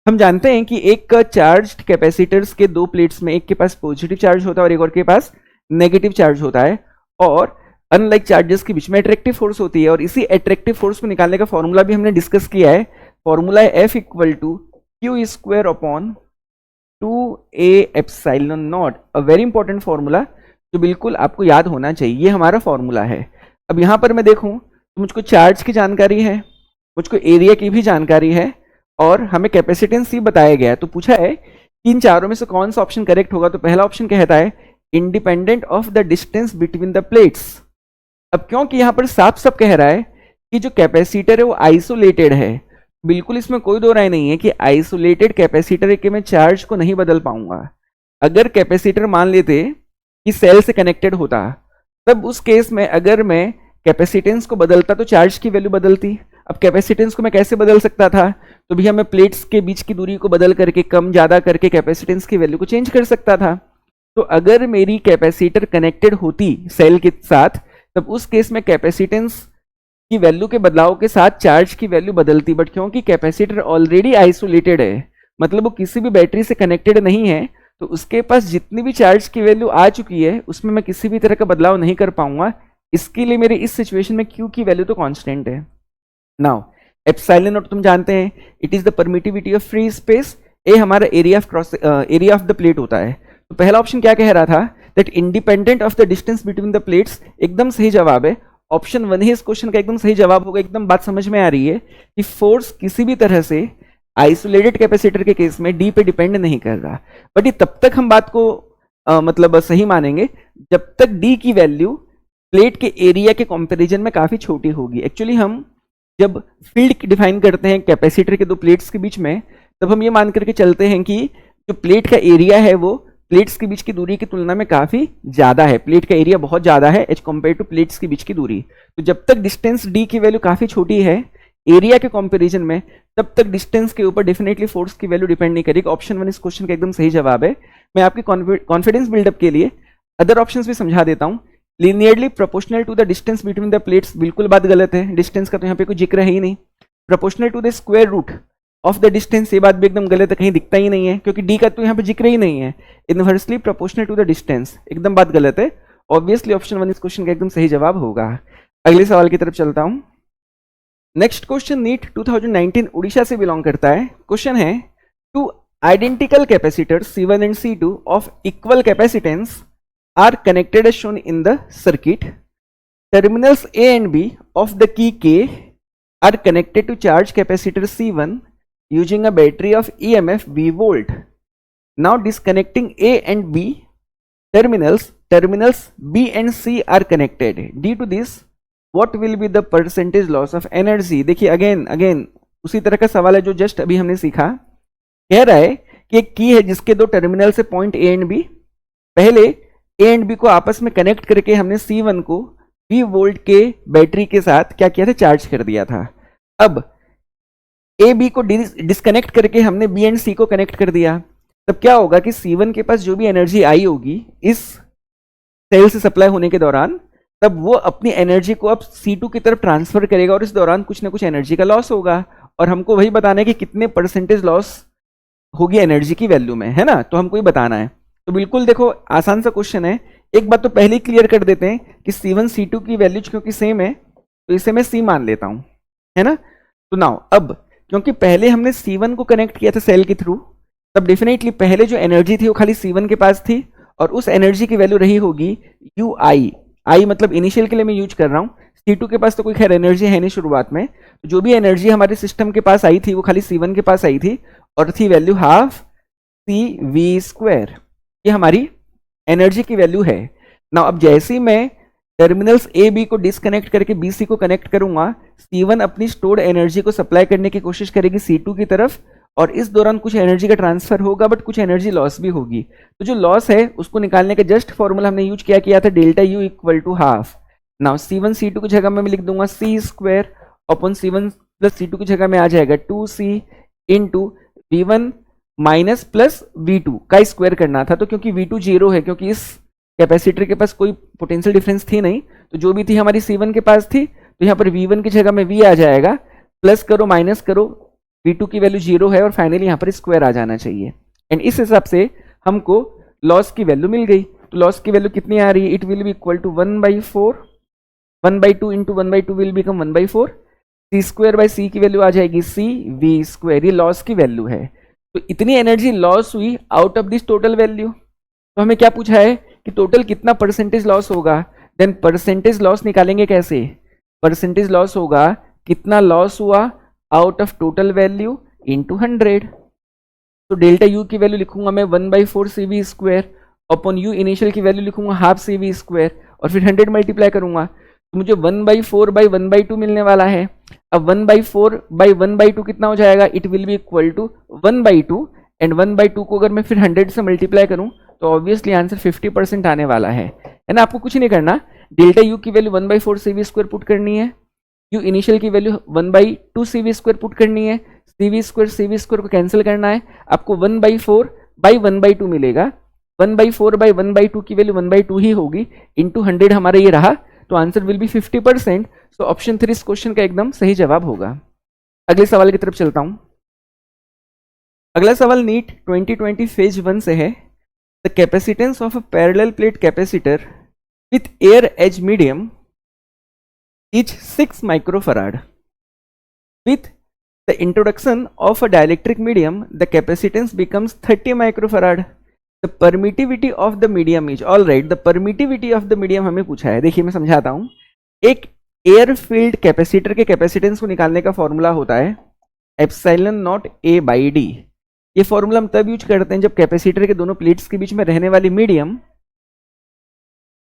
हम जानते हैं कि एक चार्ज्ड कैपेसिटर्स के दो प्लेट्स में एक के पास पॉजिटिव चार्ज होता है और एक और के पास नेगेटिव चार्ज होता है, और अनलाइक चार्जेस के बीच में अट्रैक्टिव फोर्स होती है। और इसी अट्रैक्टिव फोर्स को निकालने का फॉर्मूला भी हमने डिस्कस किया है। फॉर्मूला है F equal to Q² upon 2A epsilon naught, a very important formula जो बिल्कुल आपको याद होना चाहिए। ये हमारा फॉर्मूला है। अब यहाँ पर मैं देखूँ तो मुझको चार्ज की जानकारी है, मुझको एरिया की भी जानकारी है, और हमें कैपेसिटेंस C बताया गया है। तो पूछा है कि इन चारों में से कौन सा ऑप्शन करेक्ट होगा, तो पहला ऑप्शन कहता है independent of the distance between the plates. अब क्योंकि यहां पर साफ साफ कह रहा है कि जो कैपेसिटर है वो आइसोलेटेड है, बिल्कुल इसमें कोई दो राय नहीं है कि आइसोलेटेड कैपेसिटर के मैं चार्ज को नहीं बदल पाऊंगा। अगर कैपेसिटर मान लेते कि सेल से कनेक्टेड होता, तब उस केस में अगर मैं कैपेसिटेंस को बदलता तो चार्ज की वैल्यू बदलती। अब कैपेसिटेंस को मैं कैसे बदल सकता था, तो भैया मैं प्लेट्स के बीच की दूरी को बदल करके कम ज्यादा करके कैपेसिटेंस की वैल्यू को चेंज कर सकता था। तो अगर मेरी कैपेसिटर कनेक्टेड होती सेल के साथ, तब उस केस में कैपेसिटेंस की वैल्यू के बदलाव के साथ चार्ज की वैल्यू बदलती। बट क्योंकि कैपेसिटर ऑलरेडी आइसोलेटेड है, मतलब वो किसी भी बैटरी से कनेक्टेड नहीं है, तो उसके पास जितनी भी चार्ज की वैल्यू आ चुकी है उसमें मैं किसी भी तरह का बदलाव नहीं कर पाऊंगा। इसके लिए मेरे इस सिचुएशन में Q की वैल्यू तो कांस्टेंट है। नाउ एप्सिलॉन नॉट तुम जानते हैं, it is the permittivity of free space. A हमारा एरिया ऑफ द प्लेट होता है। तो पहला ऑप्शन क्या कह रहा था, that independent of the distance between the plates, एकदम सही जवाब है। ऑप्शन 1 ही इस क्वेश्चन का एकदम सही जवाब होगा। एकदम बात समझ में आ रही है कि फोर्स किसी भी तरह से आइसोलेटेड कैपेसिटर के केस में डी पे डिपेंड नहीं कर रहा। बट ये तब तक हम बात को मतलब सही मानेंगे जब तक डी की वैल्यू प्लेट के एरिया के कंपैरिजन में काफी छोटी होगी। एक्चुअली हम जब फील्ड डिफाइन करते हैं कैपेसिटर के दो प्लेट्स के बीच में, तब हम ये मान करके चलते हैं कि जो प्लेट का एरिया है वो प्लेट्स के बीच की दूरी की तुलना में काफी ज्यादा है। प्लेट का एरिया बहुत ज्यादा है एज कम्पेयर टू प्लेट्स के बीच की दूरी। तो जब तक डिस्टेंस डी की वैल्यू काफी छोटी है, एरिया के कंपैरिजन में, तब तक डिस्टेंस के ऊपर डेफिनेटली फोर्स की वैल्यू डिपेंड नहीं करेगी। ऑप्शन 1 इस क्वेश्चन का एकदम सही जवाब है। मैं आपके कॉन्फिडेंस बिल्डअप के लिए अदर ऑप्शंस भी समझा देता हूं। Linearly proportional to the distance between the plates, बिल्कुल बात गलत है, डिस्टेंस का तो यहाँ पे कोई जिक्र है ही नहीं। Proportional to the square root of the distance, ये बात भी एकदम गलत है, कहीं दिखता ही नहीं है क्योंकि डी का तो यहाँ पे जिक्र ही नहीं है। Inversely proportional to the distance, एकदम बात गलत है। ऑब्वियसली ऑप्शन 1 इस क्वेश्चन का एकदम सही जवाब होगा। अगले सवाल की तरफ चलता हूं। नेक्स्ट क्वेश्चन नीट 2019 उड़ीसा से बिलोंग करता है। क्वेश्चन है, two identical capacitor C1 and C2 of equal capacitance are connected as shown in the circuit. Terminals A and B of the key K are connected to charge capacitor C1 using a battery of EMF V volt. Now disconnecting A and B terminals B and C are connected. Due to this, what will be the percentage loss of energy? देखिए again उसी तरह का सवाल है जो just अभी हमने सीखा। कह रहा है कि एक की है जिसके दो टर्मिनल से पॉइंट A एंड B, पहले A एंड B को आपस में कनेक्ट करके हमने C1 को V वोल्ट के बैटरी के साथ क्या किया था, चार्ज कर दिया था। अब A B को डिस्कनेक्ट करके हमने B एंड C को कनेक्ट कर दिया। तब क्या होगा कि C1 के पास जो भी एनर्जी आई होगी इस सेल से सप्लाई होने के दौरान, तब वो अपनी एनर्जी को अब C2 की तरफ ट्रांसफर करेगा और इस दौरान कुछ ना कुछ एनर्जी का लॉस होगा। और हमको वही बताना है कि कितने परसेंटेज लॉस होगी एनर्जी की वैल्यू में, है ना। तो हमको ही बताना है। तो बिल्कुल देखो आसान सा क्वेश्चन है। एक बात तो पहले ही क्लियर कर देते हैं कि C1 C2 की वैल्यू क्योंकि सेम है तो इसे मैं C मान लेता हूं, है ना। तो नाउ अब क्योंकि पहले हमने C1 को कनेक्ट किया था सेल के थ्रू, तब डेफिनेटली पहले जो एनर्जी थी वो खाली C1 के पास थी और उस एनर्जी की वैल्यू रही होगी UI। आई मतलब इनिशियल के लिए मैं यूज कर रहा हूँ। C2 के पास तो कोई खैर एनर्जी है नहीं शुरुआत में, तो जो भी एनर्जी हमारे सिस्टम के पास आई थी वो खाली C1 के पास आई थी और थी वैल्यू हाफ CV²। ये हमारी एनर्जी की वैल्यू है ना। अब जैसे ही मैं टर्मिनल्स A B को डिस्कनेक्ट करके BC को कनेक्ट करूंगा, C1 अपनी स्टोर्ड एनर्जी को सप्लाई करने की कोशिश करेगी C2 की तरफ और इस दौरान कुछ एनर्जी का ट्रांसफर होगा बट कुछ एनर्जी लॉस भी होगी। तो जो लॉस है उसको निकालने का जस्ट फॉर्मूला हमने यूज किया था delta U equal to half. Now C1 C2 की जगह में मैं लिख दूंगा C² upon C1 plus C2 की जगह में आ जाएगा 2C into V1 minus plus V2 का स्क्वायर करना था। तो क्योंकि V2 जीरो है, क्योंकि इस कैपेसिटर के पास कोई पोटेंशियल डिफरेंस थी नहीं, तो जो भी थी हमारी C1 के पास थी, तो यहाँ पर V1 की जगह में V आ जाएगा, प्लस करो माइनस करो, V2 की वैल्यू जीरो है और फाइनली यहाँ पर स्क्वायर आ जाना चाहिए। एंड इस हिसाब से हमको लॉस की वैल्यू मिल गई। तो लॉस की वैल्यू कितनी आ रही है, it will be equal to 1/4, 1/2 into 1/2 will become 1/4, C² की वैल्यू आ जाएगी CV²। ये लॉस की वैल्यू है। तो इतनी एनर्जी लॉस हुई out of this total value. तो हमें क्या पूछा है कि टोटल कितना परसेंटेज लॉस होगा। देन परसेंटेज लॉस निकालेंगे कैसे, परसेंटेज लॉस होगा कितना लॉस हुआ out of total value into 100। तो डेल्टा U की वैल्यू लिखूंगा मैं 1/4 CV² अपॉन U इनिशियल की वैल्यू लिखूंगा हाफ CV² और फिर 100 मल्टीप्लाई करूंगा तो मुझे 1/4/1/2 मिलने वाला है। अब 1/4/1/2 कितना हो जाएगा, it will be equal to 1/2 and 1/2 को अगर मैं फिर 100 से मल्टीप्लाई करूं तो ऑब्वियसली आंसर 50% आने वाला है ना। आपको कुछ नहीं करना, डेल्टा U की वैल्यू 1/4 CV² पुट करनी है, U इनिशियल की वैल्यू 1/2 CV² पुट करनी है, CV² को कैंसिल करना है, आपको 1/4/1/2 मिलेगा। 1/4/1/2 की वैल्यू 1/2 ही होगी, इंटू 100 हमारा ये रहा, तो answer will be 50%। So option 3 इस क्वेश्चन का एकदम सही जवाब होगा। अगले सवाल की तरफ चलता हूं। अगला सवाल नीट 2020 फेज 1 से है। The capacitance of a parallel plate capacitor with air as medium is 6 microfarad. With the introduction of a dielectric medium the capacitance becomes 30 microfarad. The permittivity of the medium is, all right, the permittivity of the medium हमें पूछा है। देखिए मैं समझाता हूं। एक air field capacitor के capacitance को निकालने का फॉर्मूला होता है epsilon naught A by D। ये फॉर्मूला हम तब यूज करते हैं जब कैपेसिटर के दोनों प्लेट्स के बीच में रहने वाली मीडियम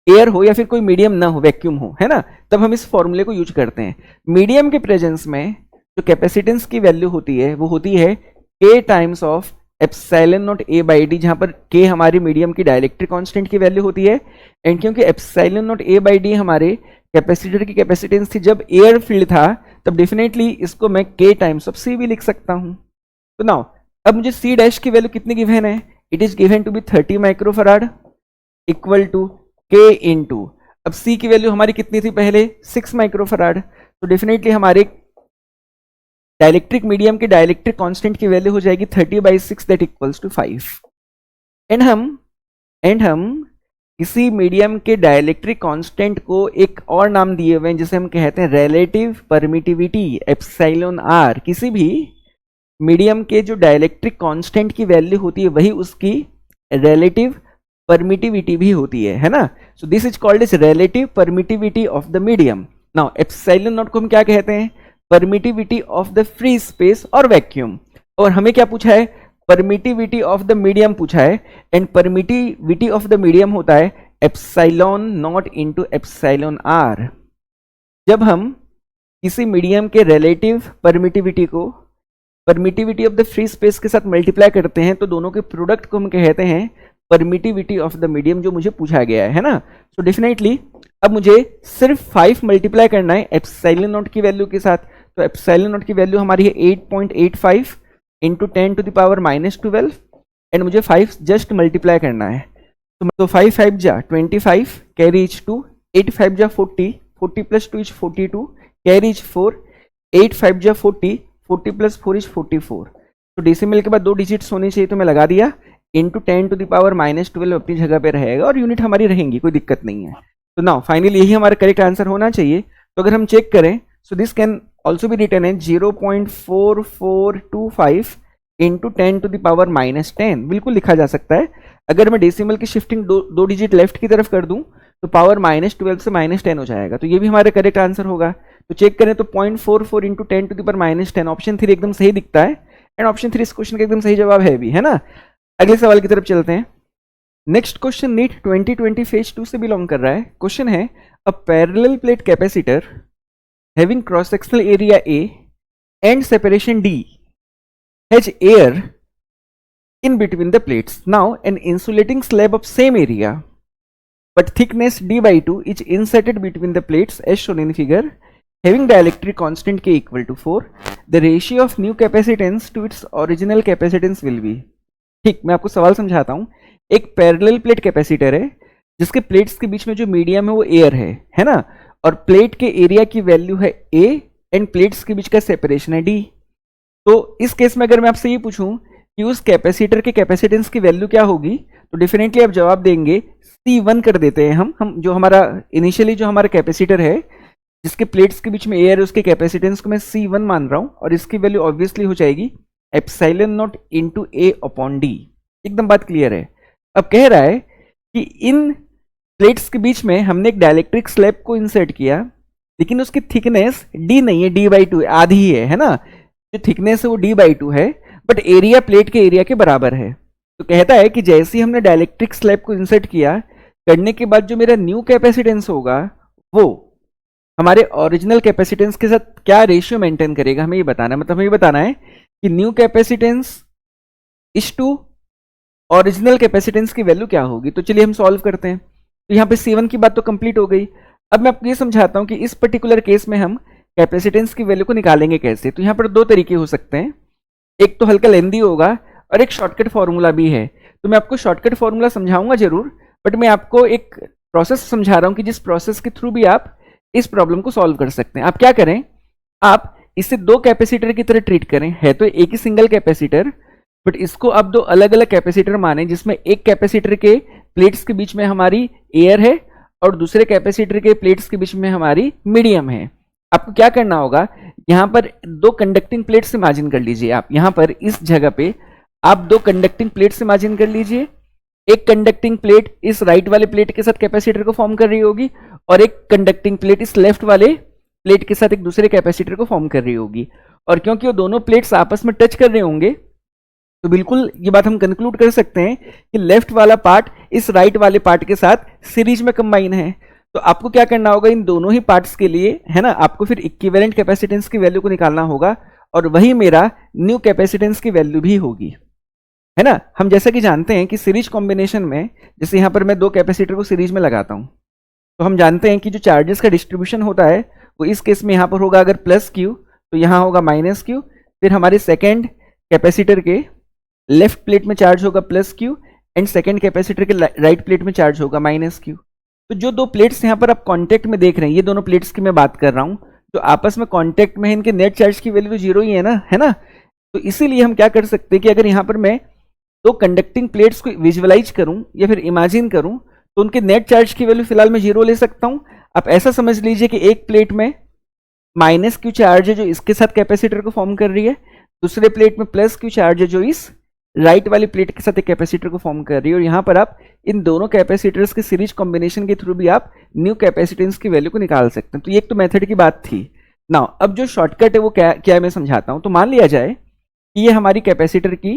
एयर हो या फिर कोई मीडियम ना हो, वैक्यूम हो, है ना, तब हम इस फॉर्मूले को यूज करते हैं। मीडियम के प्रेजेंस में जो कैपेसिटेंस की वैल्यू होती है वो होती है K times of epsilon naught A by D, जहां पर K हमारी मीडियम की डाइलेक्ट्रिक कांस्टेंट की वैल्यू होती है। एंड क्योंकि epsilon naught A by D हमारे कैपेसिटर की कैपेसिटेंस थी जब एयर फील्ड था, तब डेफिनेटली इसको मैं k टाइम्स ऑफ c भी लिख सकता हूं। तो नाउ अब मुझे c डैश की वैल्यू कितनी गिवन है, it is given to be 30 microfarad equal to k into, अब c की वैल्यू हमारी कितनी थी पहले 6 माइक्रोफराड, तो डेफिनेटली हमारे डाइलेक्ट्रिक मीडियम के डाइलेक्ट्रिक कांस्टेंट की वैल्यू हो जाएगी 30/6 दैट इक्वल्स टू 5। एंड हम किसी मीडियम के डाइलेक्ट्रिक कांस्टेंट को एक और नाम दिए हुए हैं जिसे हम कहते हैं रिलेटिव परमिटिविटी एप्सिलॉन आर। किसी भी मीडियम के जो डाइलेक्ट्रिक कांस्टेंट की वैल्यू होती है वही उसकी रिलेटिव परमिटिविटी भी होती है ना। So this is called as relative permittivity of the medium. Now epsilon naught को हम क्या कहते हैं, permittivity of the free space और वैक्यूम। और हमें क्या पूछा है, परमिटिविटी ऑफ द मीडियम पूछा है, and permittivity of the medium होता है epsilon naught into epsilon R. जब हम किसी मीडियम के रिलेटिव परमिटिविटी को permittivity of the free space के साथ मल्टीप्लाई करते हैं तो दोनों के प्रोडक्ट को हम कहते हैं परमिटिविटी ऑफ द मीडियम, जो मुझे पूछा गया है ना। सो डेफिनेटली अब मुझे सिर्फ 5 मल्टीप्लाई करना है एप्सिलॉन नॉट की वैल्यू के साथ। तो एप्सिलॉन नॉट की वैल्यू हमारी है 8.85 into 10 to the power -12, and मुझे 5 जस्ट मल्टीप्लाई करना है। तो 5 5 जा 25 कैरी इज 2, 8 5 जा 40, 40 प्लस 2 इज 42 कैरी इज 4, 8 5 जा 40, 40 प्लस 4 इज 44। तो डेसिमल के बाद 2 डिजिट्स होने चाहिए, तो मैं लगा दिया इंटू 10 टू द पावर -12 अपनी जगह पे रहेगा और यूनिट हमारी रहेंगी, कोई दिक्कत नहीं है। तो नाउ फाइनली यही हमारा करेक्ट आंसर होना चाहिए। तो अगर हम चेक करें, सो दिस कैन ऑल्सो भी रिटर्न है 0.4425 इंटू 10 टू द पावर -10, बिल्कुल लिखा जा सकता है। अगर मैं डेसिमल की शिफ्टिंग दो डिजिट लेफ्ट की तरफ कर दूं तो पावर -12 से -10 हो जाएगा, तो ये भी हमारा करेक्ट आंसर होगा। तो चेक करें तो 0.44 into 10 to the power -10 option 3 एकदम सही दिखता है, एंड ऑप्शन 3 इस क्वेश्चन का एकदम सही जवाब है भी, है ना। अगले सवाल की तरफ चलते हैं। नेक्स्ट क्वेश्चन नीट 2020 फेज 2 से बिलोंग कर रहा है। क्वेश्चन है अ parallel plate capacitor having cross sectional area A and separation D has air in between the plates. Now an insulating slab of same area but thickness d/2 is inserted between the plates as shown in figure, having dielectric constant K equal to 4. The ratio of new capacitance to its original capacitance will be. ठीक, मैं आपको सवाल समझाता हूं। एक parallel plate capacitor है जिसके plates के बीच में जो मीडियम है वो एयर है ना, और प्लेट के एरिया की वैल्यू है A एंड प्लेट्स के बीच का सेपरेशन है D। तो इस केस में अगर मैं आपसे ये पूछूं कि उस कैपेसिटर के कैपेसिटेंस की वैल्यू क्या होगी, तो डेफिनेटली आप जवाब देंगे C1 कर देते हैं हम जो हमारा इनिशियली जो हमारा कैपेसिटर है जिसके प्लेट्स के बीच में एयर है उसके कैपेसिटेंस को मैं C1 मान रहा हूं, और इसकी वैल्यू ऑब्वियसली हो जाएगी epsilon not into A upon D। एकदम बात क्लियर है। अब कह रहा है कि इन प्लेट्स के बीच में हमने एक डाइलेक्ट्रिक स्लैब को इंसर्ट किया, लेकिन उसकी थिकनेस D नहीं है, D/2 है, आधी ही है ना। जो थिकनेस है वो D/2 है, बट एरिया प्लेट के एरिया के बराबर है। तो कहता है कि जैसे ही हमने डाइलेक्ट्रिक स्लैब को इंसर्ट किया, करने के बाद जो मेरा न्यू कैपेसिटेंस होगा वो हमारे ओरिजिनल कैपेसिटेंस के साथ क्या रेशियो मेंटेन करेगा, हमें ये बताना है। मतलब हमें ये बताना है कि new capacitance is to original capacitance की वैल्यू क्या होगी। तो चलिए हम सॉल्व करते हैं। तो यहाँ पे C1 की बात तो कंप्लीट हो गई। अब मैं आपको ये समझाता हूँ कि इस पर्टिकुलर केस में हम कैपेसिटेंस की वैल्यू को निकालेंगे कैसे। तो यहाँ पर दो तरीके हो सकते हैं, एक तो हल्का लेंदी होगा और एक शॉर्टकट फॉर्मूला भी है। तो मैं आपको शॉर्टकट फॉर्मूला समझाऊंगा जरूर, बट मैं आपको एक प्रोसेस समझा रहा हूँ कि जिस प्रोसेस के थ्रू भी आप इस प्रॉब्लम को सॉल्व कर सकते हैं। आप क्या करें, आप इसे दो कैपेसिटर की तरह ट्रीट करें। है तो एक ही सिंगल कैपेसिटर, बट इसको आप दो अलग अलग कैपेसिटर माने, जिसमें एक कैपेसिटर के प्लेट्स के बीच में हमारी एयर है और दूसरे कैपेसिटर के प्लेट्स के बीच में हमारी मीडियम है। आपको क्या करना होगा, यहाँ पर दो कंडक्टिंग प्लेट से इमेजिन कर लीजिए। आप यहाँ पर इस जगह पे आप दो कंडक्टिंग प्लेट से इमेजिन कर लीजिए। एक कंडक्टिंग प्लेट इस राइट वाले प्लेट के साथ कैपेसिटर को फॉर्म कर रही होगी, और एक कंडक्टिंग प्लेट इस लेफ्ट वाले प्लेट के साथ एक दूसरे कैपेसिटर को फॉर्म कर रही होगी। और क्योंकि वो दोनों प्लेट्स आपस में टच कर रहे होंगे, तो बिल्कुल ये बात हम कंक्लूड कर सकते हैं कि लेफ्ट वाला पार्ट इस राइट वाले पार्ट के साथ सीरीज में कंबाइन है। तो आपको क्या करना होगा, इन दोनों ही पार्ट्स के लिए, है ना, आपको फिर इक्विवेलेंट कैपेसिटेंस की वैल्यू को निकालना होगा, और वही मेरा न्यू कैपेसिटेंस की वैल्यू भी होगी, है ना। हम जैसा कि जानते हैं कि सीरीज कॉम्बिनेशन में, जैसे यहाँ पर मैं दो कैपेसिटर को सीरीज में लगाता हूँ, तो हम जानते हैं कि जो चार्जेस का डिस्ट्रीब्यूशन होता है वो इस केस में यहाँ पर होगा अगर प्लस क्यू तो यहाँ होगा माइनस क्यू, फिर हमारे सेकेंड कैपेसिटर के लेफ्ट प्लेट में चार्ज होगा plus Q and second capacitor के राइट प्लेट में चार्ज होगा माइनस क्यू। तो जो दो प्लेट्स यहाँ पर आप कॉन्टेक्ट में देख रहे हैं, ये दोनों प्लेट्स की मैं बात कर रहा हूँ, जो आपस में कॉन्टेक्ट में है, इनके नेट चार्ज की वैल्यू जीरो ही है ना। तो इसीलिए हम क्या कर सकते हैं कि अगर यहाँ पर मैं दो कंडक्टिंग प्लेट्स को विजुअलाइज करूं या फिर इमेजिन करूं तो उनके नेट चार्ज की वैल्यू फिलहाल मैं जीरो ले सकता हूं। आप ऐसा समझ लीजिए कि एक प्लेट में माइनस क्यू चार्ज है जो इसके साथ कैपेसिटर को फॉर्म कर रही है, दूसरे प्लेट में प्लस क्यू चार्ज है जो इस राइट वाली प्लेट के साथ एक कैपेसिटर को फॉर्म कर रही है। और यहाँ पर आप इन दोनों कैपेसिटर्स के सीरीज कॉम्बिनेशन के थ्रू भी आप न्यू कैपेसिटेंस की वैल्यू को निकाल सकते हैं। तो ये एक तो मेथड की बात थी। नाउ अब जो शॉर्टकट है वो क्या है मैं समझाता हूँ। तो मान लिया जाए कि ये हमारी कैपेसिटर की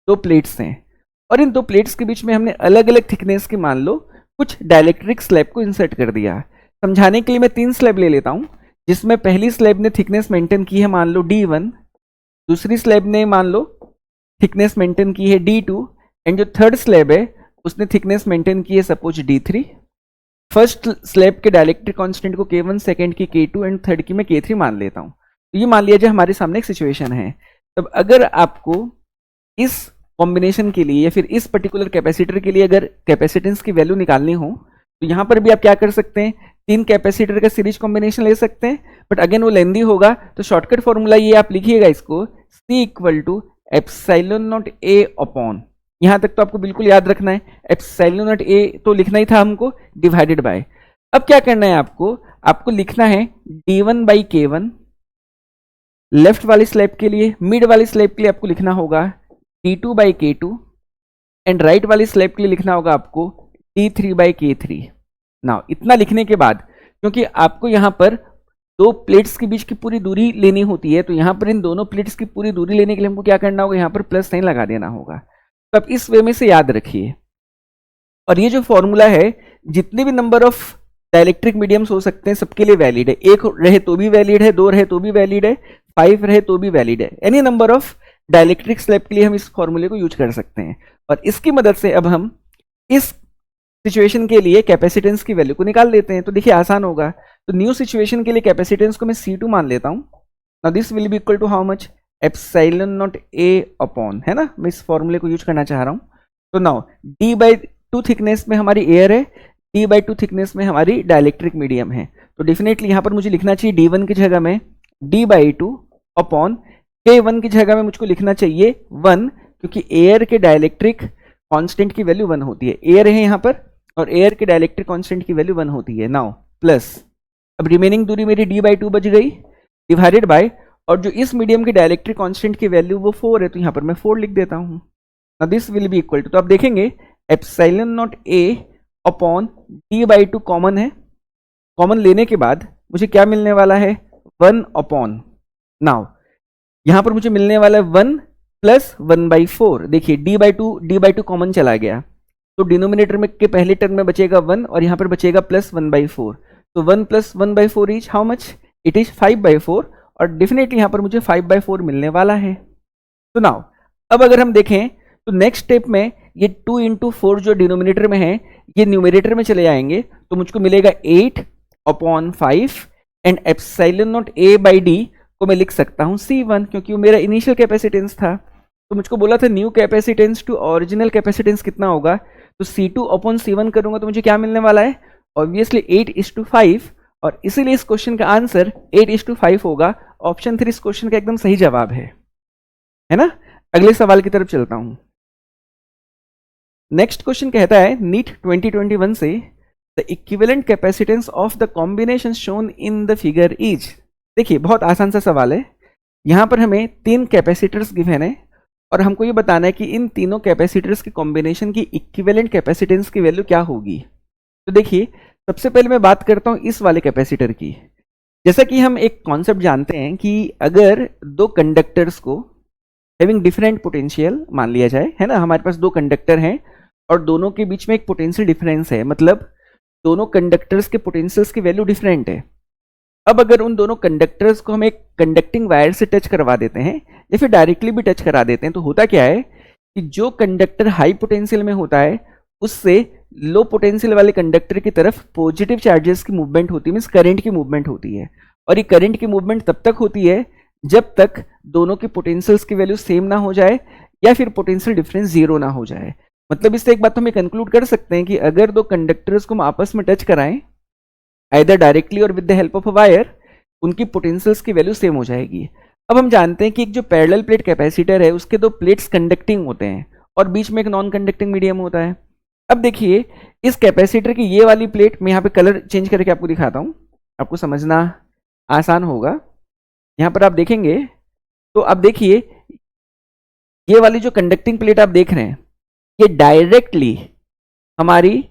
दो प्लेट्स हैं और इन दो प्लेट्स के बीच में हमने अलग अलग थिकनेस की मान लो कुछ डाइलेक्ट्रिक स्लैब को इंसर्ट कर दिया। समझाने के लिए मैं 3 स्लैब ले लेता हूं, जिसमें पहली स्लैब ने थिकनेस मेंटेन की है मान लो D1, दूसरी स्लैब ने मान लो थिकनेस मेंटेन की है D2 एंड जो थर्ड स्लैब है उसने थिकनेस मेंटेन की है सपोज D3। फर्स्ट स्लैब के डाइलेक्ट्रिक कांस्टेंट को K1, सेकंड की K2 एंड थर्ड की मैं K3 मान लेता हूं। तो ये मान लिया जाए हमारे सामने एक सिचुएशन है। तब अगर आपको इस कॉम्बिनेशन के लिए या फिर इस पर्टिकुलर कैपेसिटर के लिए अगर कैपेसिटेंस की वैल्यू निकालनी हो तो यहाँ पर भी आप क्या कर सकते हैं, 3 कैपेसिटर का सीरीज कॉम्बिनेशन ले सकते हैं, बट अगेन वो लेंदी होगा। तो शॉर्टकट फॉर्मूला ये आप लिखिएगा इसको, C equal to epsilon naught A upon, यहाँ तक तो आपको बिल्कुल याद रखना है, एप्सिलॉन नॉट A तो लिखना ही था हमको, डिवाइडेड बाय, अब क्या करना है आपको लिखना है D1 बाई K1 लेफ्ट वाली स्लैब के लिए, मिड वाली स्लैब के लिए आपको लिखना होगा D2 by K2 and right वाली स्लैब के लिए लिखना होगा आपको D3 बाई K3। नाउ इतना लिखने के बाद क्योंकि आपको यहाँ पर दो प्लेट्स के बीच की पूरी दूरी लेनी होती है, तो यहाँ पर इन दोनों प्लेट्स की पूरी दूरी लेने के लिए हमको क्या करना होगा, यहाँ पर प्लस साइन लगा देना होगा। तो आप इस वे में से याद रखिए। और ये जो फॉर्मूला है जितने भी नंबर ऑफ डाइलेक्ट्रिक मीडियम्स हो सकते हैं सबके लिए वैलिड है, 1 रहे तो भी वैलिड है, 2 रहे तो भी वैलिड है, 5 रहे तो भी वैलिड है। Any number of dielectric slab के लिए हम इस फॉर्मूले को यूज कर सकते हैं और इसकी मदद से अब हम इस सिचुएशन के लिए कैपेसिटेंस की वैल्यू को निकाल लेते हैं। तो देखिए आसान होगा। तो न्यू सिचुएशन के लिए कैपेसिटेंस को मैं C2 मान लेता हूं। Now this will be equal to how much, epsilon naught A upon, है ना, मैं इस फॉर्मूले को यूज करना चाह रहा हूं। तो नाउ D/2 थिकनेस में हमारी एयर है, D/2 थिकनेस में हमारी डाइलेक्ट्रिक मीडियम है। तो डेफिनेटली यहां पर मुझे लिखना चाहिए D1 की जगह में D/2 अपॉन K1 की जगह में मुझको लिखना चाहिए 1, क्योंकि एयर के डाइलेक्ट्रिक कांस्टेंट की वैल्यू 1 होती है। एयर है यहाँ पर और एयर के डाइलेक्ट्रिक कांस्टेंट की वैल्यू 1 होती है। नाउ प्लस, अब रिमेनिंग दूरी मेरी D/2 बच गई, डिवाइडेड बाय, और जो इस मीडियम की डाइलेक्ट्रिक कांस्टेंट की वैल्यू वो 4 है, तो यहाँ पर मैं 4 लिख देता हूँ। Now this will be equal to, तो आप देखेंगे epsilon naught A upon D/2 common है, कॉमन लेने के बाद मुझे क्या मिलने वाला है, 1 अपॉन, नाउ यहां पर मुझे मिलने वाला है 1 प्लस 1/4। देखिए D/2 कॉमन चला गया तो डिनोमिनेटर में के पहले टर्म में बचेगा 1 और यहां पर बचेगा प्लस 1/4। तो 1 plus 1/4 is how much, it is 5/4 और डेफिनेटली यहां पर मुझे 5/4 मिलने वाला है। तो नाउ अब अगर हम देखें तो नेक्स्ट स्टेप में ये 2 इंटू 4 जो डिनोमिनेटर में है ये न्यूमरेटर में चले आएंगे, तो मुझको मिलेगा 8 upon 5 and epsilon naught A by D को मैं लिख सकता हूं C1, क्योंकि वो मेरा इनिशियल कैपेसिटेंस था। तो मुझको बोला था new capacitance to original capacitance कितना होगा, तो C2 अपॉन C1 करूंगा तो मुझे क्या मिलने वाला है, ऑब्वियसली 8:5, और इसीलिए इस क्वेश्चन का आंसर 8:5 होगा। ऑप्शन 3 इस क्वेश्चन का एकदम सही जवाब है ना। अगले सवाल की तरफ चलता हूं। नेक्स्ट क्वेश्चन कहता है नीट 2021 से the equivalent capacitance of the combination shown in the figure is. देखिए बहुत आसान सा सवाल है। यहां पर हमें 3 कैपेसिटर्स गिवन है और हमको ये बताना है कि इन तीनों कैपेसिटर्स के कॉम्बिनेशन की इक्विवेलेंट कैपेसिटेंस की वैल्यू क्या होगी। तो देखिए सबसे पहले मैं बात करता हूं इस वाले कैपेसिटर की। जैसा कि हम एक कॉन्सेप्ट जानते हैं कि अगर दो कंडक्टर्स को हैविंग डिफरेंट पोटेंशियल मान लिया जाए, है ना, हमारे पास 2 कंडक्टर हैं और दोनों के बीच में एक पोटेंशियल डिफरेंस है, मतलब दोनों कंडक्टर्स के पोटेंशियल्स की वैल्यू डिफरेंट है। अब अगर उन दोनों कंडक्टर्स को हम एक कंडक्टिंग वायर से टच करवा देते हैं या फिर डायरेक्टली भी टच करा देते हैं, तो होता क्या है कि जो कंडक्टर हाई पोटेंशियल में होता है उससे लो पोटेंशियल वाले कंडक्टर की तरफ पॉजिटिव चार्जेस की मूवमेंट होती है, मीन्स करंट की मूवमेंट होती है। और ये करंट की मूवमेंट तब तक होती है जब तक दोनों की पोटेंशियल्स की वैल्यू सेम ना हो जाए या फिर पोटेंशियल डिफरेंस जीरो ना हो जाए। मतलब इससे एक बात तो हम कंक्लूड कर सकते हैं कि अगर दो कंडक्टर्स को हम आपस में टच कराएं आइदर डायरेक्टली और with the help of a wire, उनकी पोटेंशियल्स की वैल्यू सेम हो जाएगी। अब हम जानते हैं कि एक जो पैरेलल प्लेट कैपेसिटर है उसके दो प्लेट्स कंडक्टिंग होते हैं और बीच में एक नॉन कंडक्टिंग मीडियम होता है। अब देखिए इस कैपेसिटर की ये वाली प्लेट, मैं यहाँ पे कलर चेंज करके आपको दिखाता हूँ, आपको समझना आसान होगा। यहाँ पर आप देखेंगे तो आप देखिए ये वाली जो कंडक्टिंग प्लेट आप देख रहे हैं ये डायरेक्टली हमारी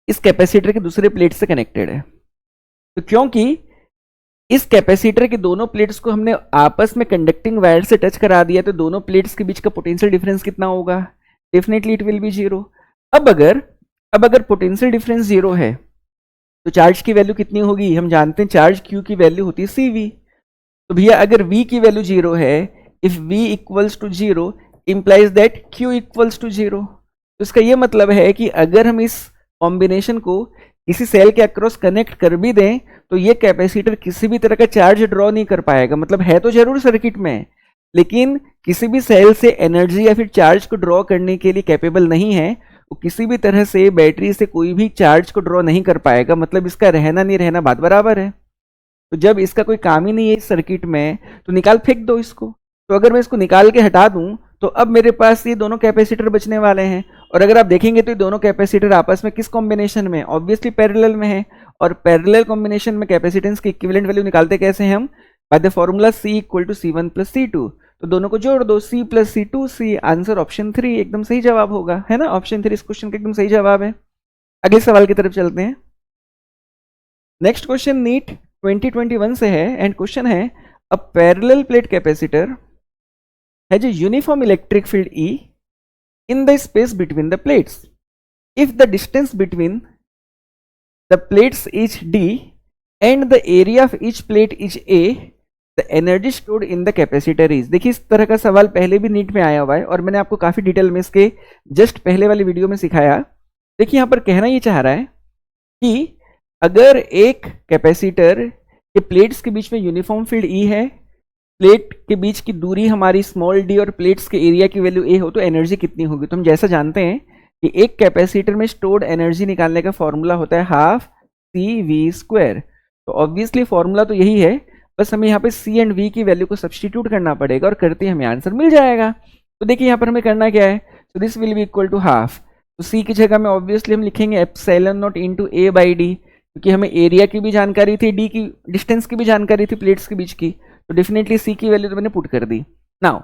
इस कैपेसिटर के दूसरे प्लेट से कनेक्टेड है। तो क्योंकि इस कैपेसिटर के दोनों प्लेट्स को हमने आपस में कंडक्टिंग वायर से टच करा दिया तो दोनों प्लेट्स के बीच का पोटेंशियल डिफरेंस कितना होगा? Definitely it will B zero. अब अगर पोटेंशियल डिफरेंस जीरो है तो चार्ज की वैल्यू कितनी होगी? हम जानते हैं चार्ज क्यू की वैल्यू होती है CV। तो भैया अगर V की वैल्यू जीरो है, if V equals to zero implies that Q equals to zero. तो इसका ये मतलब है कि अगर हम इस कॉम्बिनेशन को किसी सेल के अक्रॉस कनेक्ट कर भी दें तो ये कैपेसिटर किसी भी तरह का चार्ज ड्रॉ नहीं कर पाएगा। मतलब है तो जरूर सर्किट में, लेकिन किसी भी सेल से एनर्जी या फिर चार्ज को ड्रॉ करने के लिए कैपेबल नहीं है। वो किसी भी तरह से बैटरी से कोई भी चार्ज को ड्रॉ नहीं कर पाएगा। मतलब इसका रहना नहीं रहना बात बराबर है। तो जब इसका कोई काम ही नहीं है इस सर्किट में तो निकाल फेंक दो इसको। तो अगर मैं इसको निकाल के हटा दूं तो अब मेरे पास ये दोनों कैपेसिटर बचने वाले हैं। और अगर आप देखेंगे तो ये दोनों कैपेसिटर आपस में किस कॉम्बिनेशन में? ऑब्वियसली पैरेलल में है। और पैरेलल कॉम्बिनेशन में कैपेसिटेंस की इक्विवेलेंट वैल्यू निकालते कैसे हैं हम? By the formula C equal to C1 plus C2। तो दोनों को जोड़ दो, C plus C2 C। Answer option 3 एकदम सही जवाब होगा, है ना? ऑप्शन 3 इस क्वेश्चन का एकदम सही जवाब है। अगले सवाल की तरफ चलते हैं। नेक्स्ट क्वेश्चन नीट 2021 से है एंड क्वेश्चन है अ parallel plate capacitor has a uniform electric field E in the space between the plates. If the distance between the plates is D and the area of each plate is A, the energy stored in the capacitor is। देखिए इस तरह का सवाल पहले भी NEET में आया हुआ है और मैंने आपको काफी डिटेल में इसके जस्ट पहले वाली वीडियो में सिखाया। देखिए यहाँ पर कहना ये चाह रहा है कि अगर एक कैपेसिटर के प्लेट्स के बीच में यूनिफॉर्म फील्ड E है, प्लेट के बीच की दूरी हमारी स्मॉल d और प्लेट्स के एरिया की वैल्यू A हो तो एनर्जी कितनी होगी? तो हम जैसा जानते हैं कि एक कैपेसिटर में स्टोर्ड एनर्जी निकालने का फॉर्मूला होता है हाफ CV²। तो ऑब्वियसली फॉर्मूला तो यही है, बस हमें यहाँ पे C एंड V की वैल्यू को सब्सटीट्यूट करना पड़ेगा और करते हमें आंसर मिल जाएगा। तो देखिए यहाँ पर हमें करना क्या है, तो this will be equal to half. तो C की जगह में ऑब्वियसली हम लिखेंगे एप्सिलॉन नॉट इंटू A/D, क्योंकि हमें एरिया की भी जानकारी थी, D की डिस्टेंस की भी जानकारी थी प्लेट्स के बीच की। तो डेफिनेटली C की वैल्यू तो मैंने पुट कर दी। नाउ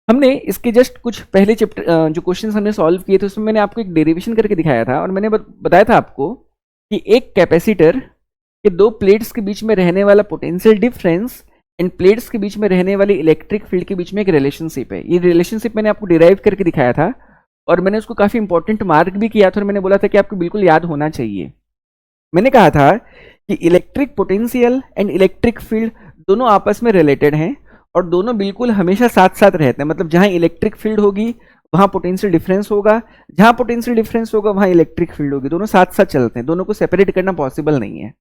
हमने इसके जस्ट कुछ पहले चैप्टर जो क्वेश्चंस हमने सॉल्व किए थे उसमें मैंने आपको एक डेरिवेशन करके दिखाया था और मैंने बताया था आपको कि एक कैपेसिटर के दो प्लेट्स के बीच में रहने वाला पोटेंशियल डिफरेंस एंड प्लेट्स के बीच में रहने वाली इलेक्ट्रिक फील्ड के बीच में एक रिलेशनशिप है। ये रिलेशनशिप मैंने आपको डिराइव करके दिखाया था और मैंने उसको काफी इंपॉर्टेंट मार्क भी किया था और मैंने बोला था कि आपको बिल्कुल याद होना चाहिए। मैंने कहा था कि electric potential and electric field दोनों आपस में रिलेटेड हैं और दोनों बिल्कुल हमेशा साथ साथ रहते हैं। मतलब जहां इलेक्ट्रिक फील्ड होगी वहां पोटेंशियल डिफरेंस होगा, जहां पोटेंशियल डिफरेंस होगा वहां इलेक्ट्रिक फील्ड होगी। दोनों साथ साथ चलते हैं, दोनों को सेपरेट करना पॉसिबल नहीं है।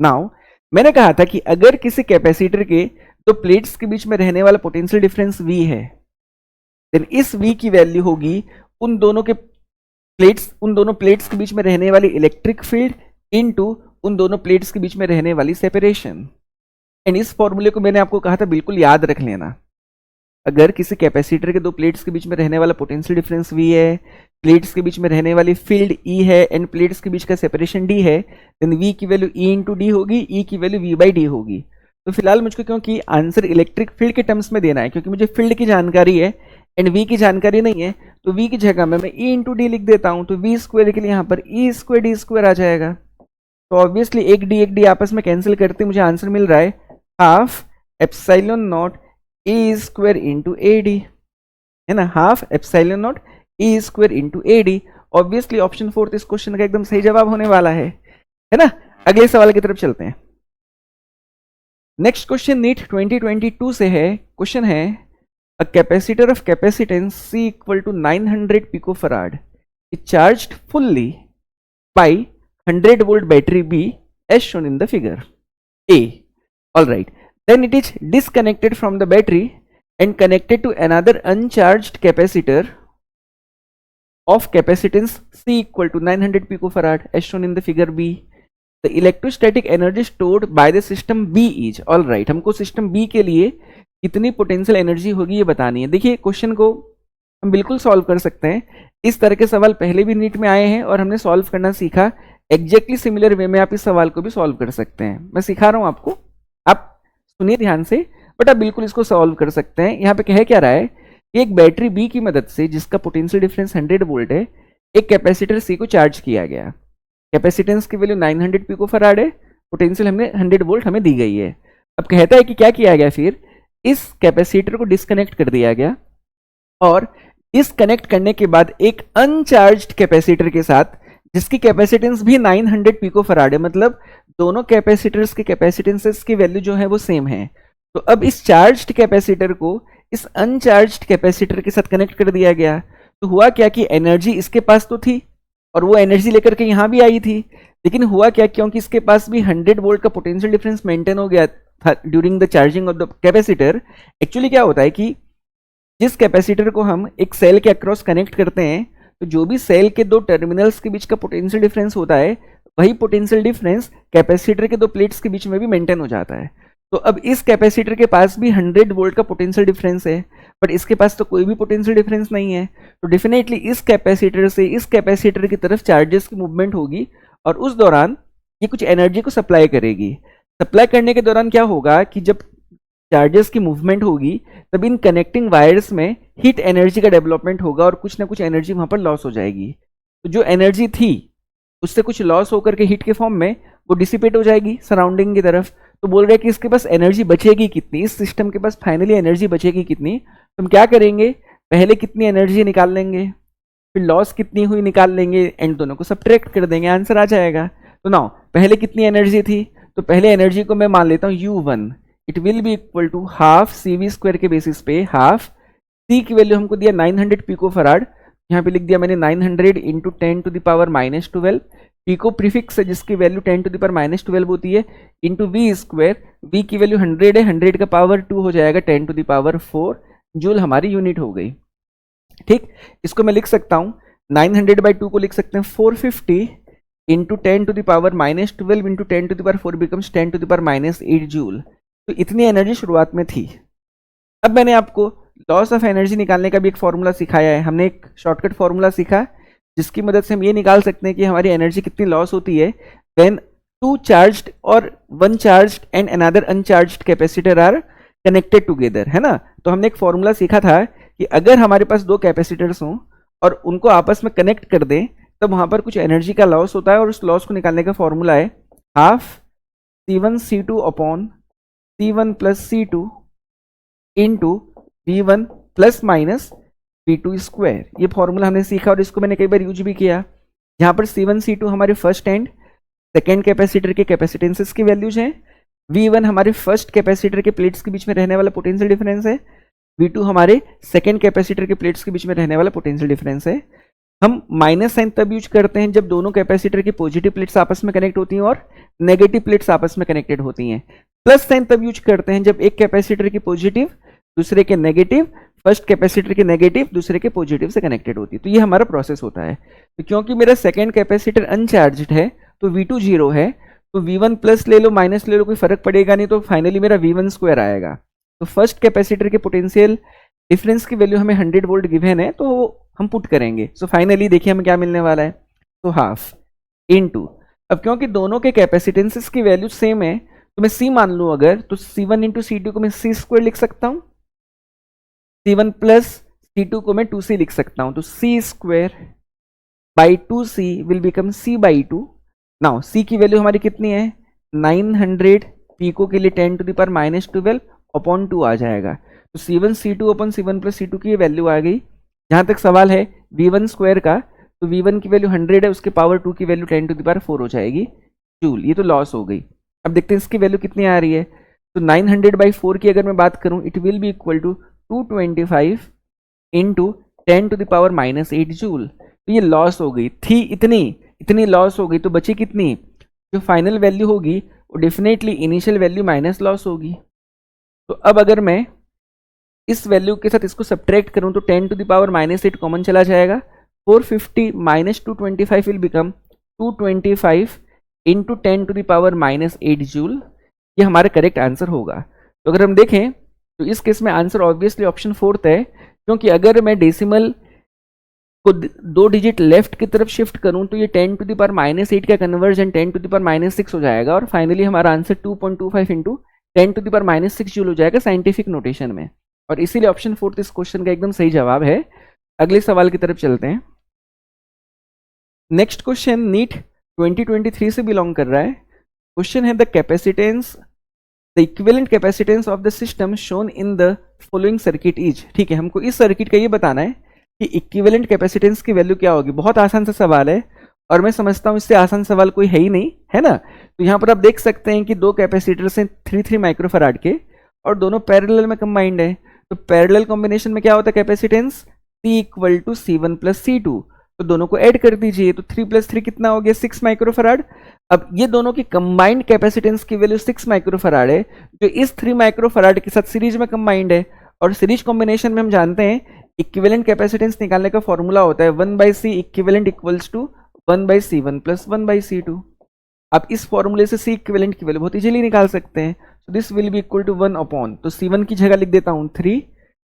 नाउ मैंने कहा था कि अगर किसी कैपेसिटर के दो प्लेट्स के बीच में रहने वाला पोटेंशियल डिफरेंस V है, देन इस V की वैल्यू होगी उन दोनों प्लेट्स के बीच में रहने वाली इलेक्ट्रिक फील्ड इनटू उन दोनों प्लेट्स के बीच में रहने वाली सेपरेशन। एंड इस फॉर्मूले को मैंने आपको कहा था बिल्कुल याद रख लेना। अगर किसी कैपेसिटर के दो प्लेट्स के बीच में रहने वाला पोटेंशियल डिफरेंस V है, प्लेट्स के बीच में रहने वाली फील्ड E है एंड प्लेट्स के बीच का सेपरेशन D है, देन V की वैल्यू E इंटू D होगी, E की वैल्यू V/D होगी। तो फिलहाल मुझको क्योंकि आंसर इलेक्ट्रिक फील्ड के टर्म्स में देना है, क्योंकि मुझे फील्ड की जानकारी है एंड V की जानकारी नहीं है, तो V की जगह में मैं E इंटू D लिख देता हूँ। तो V² के लिए यहाँ पर E²D² आ जाएगा। तो ऑब्वियसली एक D आपस में कैंसिल करते मुझे आंसर मिल रहा है half epsilon not E² into AD, है ना? Half epsilon not E² into AD। Obviously option 4 इस क्वेश्चन का एकदम सही जवाब होने वाला है ना? अगले सवाल की तरफ चलते हैं। नेक्स्ट क्वेश्चन नीट 2022 से है। क्वेश्चन है a capacitor of capacitance C equal to 900 picofarad is charged fully by 100 volt battery B as shown in the figure A. All right. Then it is disconnected from the battery and connected to another uncharged capacitor of capacitance C equal to 900 picofarad as shown in the figure B. The electrostatic energy stored by the system B is, all right, हमको system B के लिए कितनी potential energy होगी ये बतानी है। देखिए question को हम बिल्कुल सॉल्व कर सकते हैं। इस तरह के सवाल पहले भी नीट में आए हैं और हमने सॉल्व करना सीखा। एग्जैक्टली सिमिलर वे में आप इस सवाल को भी सॉल्व कर सकते हैं। मैं सिखा रहा हूं आपको, आप सुनिए ध्यान से, बट आप बिल्कुल इसको सॉल्व कर सकते हैं। यहाँ पे कह क्या रहा है कि एक बैटरी बी की मदद से जिसका पोटेंशियल डिफरेंस 100 वोल्ट है, एक कैपेसिटर सी को चार्ज किया गया। कैपेसिटेंस की वैल्यू 900 पिकोफैराड है, पोटेंशियल हमें 100 वोल्ट हमें दी गई है। अब कहता है कि क्या किया गया, फिर इस कैपेसिटर को डिस्कनेक्ट कर दिया गया और डिस्कनेक्ट करने के बाद एक अनचार्ज्ड कैपेसिटर के साथ जिसकी कैपेसिटेंस भी 900 पिकोफैराड है, मतलब दोनों कैपेसिटर्स के कैपेसिटेंसेस की वैल्यू जो है वो सेम है। तो अब इस चार्ज्ड कैपेसिटर को इस अनचार्ज्ड कैपेसिटर के साथ कनेक्ट कर दिया गया। तो हुआ क्या कि एनर्जी इसके पास तो थी और वो एनर्जी लेकर के यहां भी आई थी, लेकिन हुआ क्या, क्योंकि इसके पास भी 100 वोल्ट का पोटेंशियल डिफरेंस मेंटेन हो गया था during the charging of the capacitor. Actually क्या होता है कि जिस कैपेसिटर को हम एक सेल के अक्रॉस कनेक्ट करते हैं, तो जो भी सेल के दो टर्मिनल्स के बीच का पोटेंशियल डिफरेंस होता है, वही पोटेंशियल डिफरेंस कैपेसिटर के दो प्लेट्स के बीच में भी मेंटेन हो जाता है। तो अब इस कैपेसिटर के पास भी 100 वोल्ट का पोटेंशियल डिफरेंस है, बट इसके पास तो कोई भी पोटेंशियल डिफरेंस नहीं है। तो डेफिनेटली इस कैपेसिटर से इस कैपेसिटर की तरफ चार्जेस की मूवमेंट होगी और उस दौरान ये कुछ एनर्जी को सप्लाई करेगी। सप्लाई करने के दौरान क्या होगा कि जब चार्जेस की मूवमेंट होगी तब इन कनेक्टिंग वायर्स में हीट एनर्जी का डेवलपमेंट होगा और कुछ ना कुछ एनर्जी वहां पर लॉस हो जाएगी। तो जो एनर्जी थी उससे कुछ लॉस होकर के हीट के फॉर्म में वो डिसिपेट हो जाएगी सराउंडिंग की तरफ। तो बोल रहे हैं कि इसके पास एनर्जी बचेगी कितनी, इस सिस्टम के पास फाइनली एनर्जी बचेगी कितनी। तो हम क्या करेंगे, पहले कितनी एनर्जी निकाल लेंगे, फिर लॉस कितनी हुई निकाल लेंगे, एंड दोनों को सब्ट्रैक्ट कर देंगे, आंसर आ जाएगा। तो नाउ पहले कितनी एनर्जी थी, तो पहले एनर्जी को मैं मान लेता हूँ U1, it will be equal to half CV square के बेसिस पे हाफ C की वैल्यू हमको दिया 900 पिकोफैराड, यहाँ पे लिख दिया मैंने 900 into 10 to the power -12, pico prefix है जिसकी वैल्यू 10 टू द पावर -12 होती है, इंटू V स्क्वायर, V की वैल्यू 100 है, 100 का पावर 2 हो जाएगा 10 टू द पावर 4 जूल हमारी यूनिट हो गई। ठीक, इसको मैं लिख सकता हूँ 900/2 को लिख सकते हैं 450 into 10 to the power -12 into 10 to the power 4 becomes 10 to the power -8 joule. तो इतनी एनर्जी शुरुआत में थी। अब मैंने आपको लॉस ऑफ एनर्जी निकालने का भी एक फॉर्मूला सिखाया है। हमने एक शॉर्टकट फॉर्मूला सीखा जिसकी मदद से हम ये निकाल सकते हैं कि हमारी एनर्जी कितनी लॉस होती है व्हेन 2 चार्ज्ड और 1 charged and another uncharged capacitor are connected together, है ना। तो हमने एक फॉर्मूला सीखा था कि अगर हमारे पास दो कैपेसिटर्स हों और उनको आपस में कनेक्ट कर दें तब वहां पर कुछ एनर्जी का लॉस होता है और उस लॉस को निकालने का फॉर्मूला है half C1 C2 upon C1 plus C2 into V1 plus minus V2 square. ये फॉर्मूला हमने सीखा और इसको मैंने कई बार यूज भी किया। यहाँ पर C1 C2 हमारे फर्स्ट एंड सेकेंड कैपेसिटर के कैपेसिटेंसेस की वैल्यूज हैं, V1 हमारे फर्स्ट कैपेसिटर के प्लेट्स के बीच में रहने वाला पोटेंशियल डिफरेंस है, V2 हमारे सेकेंड कैपेसिटर के प्लेट्स के बीच में रहने वाला पोटेंशियल डिफरेंस है। हम माइनस साइन तब यूज करते हैं जब दोनों कैपेसिटर की पॉजिटिव प्लेट्स आपस में कनेक्ट होती हैं और नेगेटिव प्लेट्स आपस में कनेक्टेड होती हैं। प्लस साइन तब यूज करते हैं जब एक कैपेसिटर की पॉजिटिव दूसरे के नेगेटिव, फर्स्ट कैपेसिटर के नेगेटिव दूसरे के पॉजिटिव से कनेक्टेड होती है। तो ये हमारा प्रोसेस होता है। तो क्योंकि मेरा सेकेंड कैपेसिटर अनचार्ज्ड है तो V2 0 है, तो V1 प्लस ले लो माइनस ले लो कोई फर्क पड़ेगा नहीं, तो फाइनली मेरा V1 स्क्वायर आएगा। तो फर्स्ट कैपेसिटर के पोटेंशियल डिफरेंस की वैल्यू हमें 100 वोल्ट गिवन है तो हम पुट करेंगे। सो फाइनली देखिए हमें क्या मिलने वाला है, तो हाफ इनटू, अब क्योंकि दोनों के कैपेसिटेंसेस की वैल्यू सेम है तो मैं C मान लूं अगर, तो C1 इंटू C2 को मैं C स्क्वायर लिख सकता हूं, C1 प्लस C2 को मैं 2C लिख सकता हूं, तो C square by 2C will become C by 2। Now C की वैल्यू हमारी कितनी है 900 पिको के लिए 10 टू द पावर -12 अपॉन 2 आ जाएगा। तो C1 C2 upon C1 plus C2 की वैल्यू आ गई। जहां तक सवाल है V1 स्क्वायर का, तो V1 की वैल्यू 100 है, उसके पावर 2 की वैल्यू 10 टू द पावर 4 हो जाएगी जूल। ये तो लॉस हो गई। अब देखते हैं इसकी वैल्यू कितनी आ रही है, तो 900/4 की अगर मैं बात करूं it will be equal to 225 into 10 to the power -8 joule. तो ये लॉस हो गई थी इतनी इतनी लॉस हो गई तो बची कितनी, जो फाइनल वैल्यू होगी वो definitely initial value minus loss होगी। तो अब अगर मैं इस वैल्यू के साथ इसको सब्ट्रैक्ट करूं तो 10 टू द पावर -8 कॉमन चला जाएगा। 450 minus 225 will become 225 into 10 to the power -8 joule. ये हमारा करेक्ट आंसर होगा। तो अगर हम देखें तो इस केस में आंसर ऑब्वियसली ऑप्शन 4 है, क्योंकि अगर मैं डेसिमल को 2 डिजिट लेफ्ट की तरफ शिफ्ट करूं तो ये 10 टू द पावर -8 का कन्वर्जन 10 टू द पावर -6 हो जाएगा और फाइनली हमारा answer 2.25 into 10 to the power -6 joule हो जाएगा साइंटिफिक नोटेशन में। और इसीलिए ऑप्शन 4 इस क्वेश्चन का एकदम सही जवाब है। अगले सवाल की तरफ चलते हैं। नेक्स्ट क्वेश्चन नीट 2023 से बिलोंग कर रहा है। क्वेश्चन है the capacitance the equivalent capacitance of the system shown in the following circuit is. ठीक है, हमको इस सर्किट का ये बताना है कि इक्विवेलेंट कैपेसिटेंस की वैल्यू क्या होगी। बहुत आसान सा सवाल है और मैं समझता हूं इससे आसान सवाल कोई है ही नहीं, है ना। तो यहाँ पर आप देख सकते हैं कि दो कैपेसिटर्स हैं 3 माइक्रोफराड के और दोनों पैरेलल में कंबाइंड है। तो पैरेलल कॉम्बिनेशन में क्या होता है capacitance, C equal to C1 plus C2। तो दोनों को ऐड कर दीजिए तो 3 प्लस 3 कितना हो गया 6 माइक्रोफराड। अब ये दोनों की कंबाइंड कैपेसिटेंस की वैल्यू 6 माइक्रोफराड है जो इस 3 माइक्रोफराड के साथ सीरीज में कंबाइंड है। और सीरीज कॉम्बिनेशन में हम जानते हैं इक्विवेलेंट कैपेसिटेंस निकालने का फॉर्मूला होता है 1/C equivalent equals to 1/C1 plus 1/C2। आप इस फॉर्मूले से C इक्विवेलेंट की वैल्यू बहुत इजीली निकाल सकते हैं। तो this will be equal to 1 upon, तो C1 की जगह लिख देता हूं 3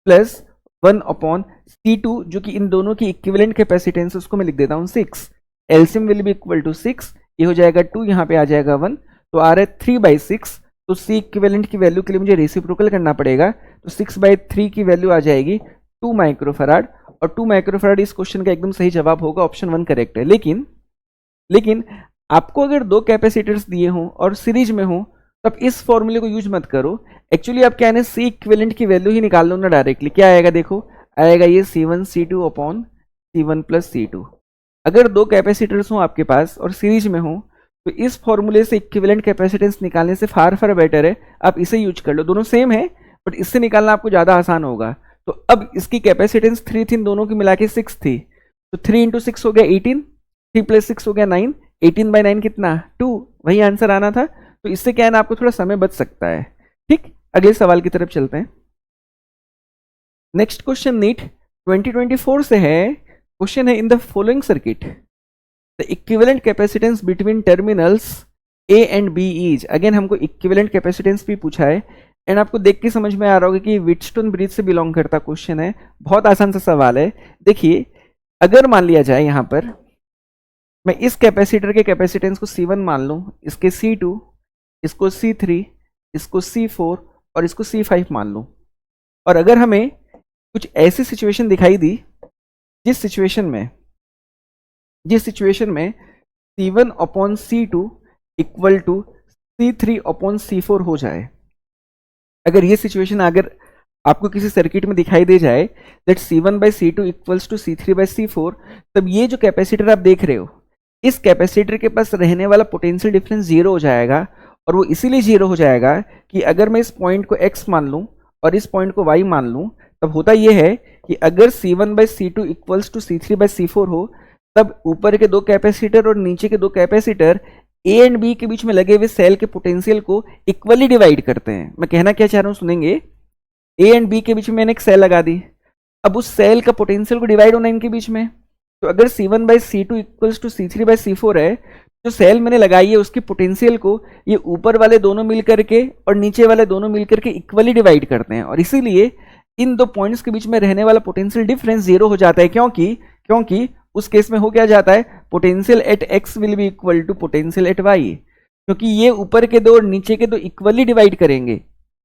प्लस 1 अपॉन C2 जो कि इन दोनों की इक्विवेलेंट कैपेसिटेंस उसको मैं लिख देता हूं 6। LCM will be equal to 6, ये हो जाएगा 2, यहाँ पे आ जाएगा 1, तो आ रहा है 3/6। तो C इक्विवेलेंट की वैल्यू के लिए मुझे रेसिप्रोकल करना पड़ेगा, तो 6/3 की वैल्यू आ जाएगी 2 माइक्रोफराड और 2 माइक्रोफराड इस क्वेश्चन का एकदम सही जवाब होगा, ऑप्शन 1 करेक्ट है। लेकिन आपको अगर दो कैपेसिटर्स दिए हों और सीरीज में हो तो आप इस फॉर्मूले को यूज मत करो। एक्चुअली आप क्या है C इक्विवेलेंट की वैल्यू ही निकाल लो ना डायरेक्टली। क्या आएगा देखो, आएगा ये C1 C2 upon C1 plus C2। अगर दो कैपेसिटर्स हों आपके पास और सीरीज में हो तो इस फॉर्मूले से इक्विवेलेंट कैपेसिटेंस निकालने से फार बेटर है आप इसे यूज कर लो। दोनों सेम है बट इससे निकालना आपको ज़्यादा आसान होगा। तो अब इसकी कैपेसिटेंस 3 थी, दोनों की मिला के 6 थी, तो 3 इंटू 6 हो गया 18, 3 प्लस 6 हो गया 9, 18/9 कितना 2, वही आंसर आना था। तो इससे क्या है ना आपको थोड़ा समय बच सकता है। ठीक, अगले सवाल की तरफ चलते हैं। नेक्स्ट क्वेश्चन नीट 2024 से है। क्वेश्चन है in the following circuit the equivalent capacitance between terminals A and B is. Again हमको इक्विवेलेंट कैपेसिटेंस भी पूछा है एंड आपको देख के समझ में आ रहा होगा कि व्हीटस्टोन ब्रिज से बिलोंग करता क्वेश्चन है। बहुत आसान सा सवाल है। देखिए अगर मान लिया जाए यहाँ पर मैं इस कैपेसिटर के कैपेसिटेंस को C1 मान लूँ, इसके C2, इसको C3, इसको C4 और इसको C5 मान लूँ। और अगर हमें कुछ ऐसी सिचुएशन दिखाई दी जिस सिचुएशन में C1 upon C2 equal to C3 upon C4 हो जाए, अगर ये सिचुएशन अगर आपको किसी सर्किट में दिखाई दे जाए that C1/C2 equals to C3/C4, तब ये जो कैपेसिटर आप देख रहे हो इस कैपेसिटर के पास रहने वाला पोटेंशियल डिफरेंस 0 हो जाएगा। और वो इसीलिए 0 हो जाएगा कि अगर मैं इस पॉइंट को x मान लूँ और इस पॉइंट को y मान लूँ, तब होता यह है कि अगर C1/C2 इक्वल्स टू C3/C4 हो तब ऊपर के दो कैपेसिटर और नीचे के दो कैपेसिटर A एंड B के बीच में लगे हुए सेल के पोटेंशियल को इक्वली डिवाइड करते हैं। मैं कहना क्या चाह रहा हूँ सुनेंगे। A एंड B के बीच में मैंने एक सेल लगा दी, अब उस सेल का पोटेंशियल को डिवाइड होना है इनके बीच में। तो अगर C1/C2 इक्वल्स टू C3/C4 है, जो सेल मैंने लगाई है उसकी पोटेंशियल को ये ऊपर वाले दोनों मिलकर के और नीचे वाले दोनों मिलकर के इक्वली डिवाइड करते हैं और इसीलिए इन दो पॉइंट्स के बीच में रहने वाला पोटेंशियल डिफरेंस 0 हो जाता है। क्योंकि उस केस में हो क्या जाता है, potential at x will be equal to potential at y, क्योंकि ये ऊपर के दो और नीचे के दो इक्वली डिवाइड करेंगे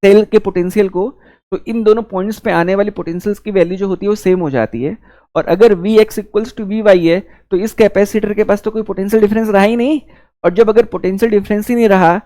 सेल के पोटेंशियल को, तो इन दोनों पॉइंट्स पे आने वाली पोटेंशियल्स की वैल्यू जो होती है वो सेम हो जाती है। और अगर Vx इक्वल्स टू Vy है तो इस कैपेसिटर के पास तो कोई पोटेंशियल डिफरेंस रहा ही नहीं, और जब अगर पोटेंशियल डिफरेंस ही नहीं रहा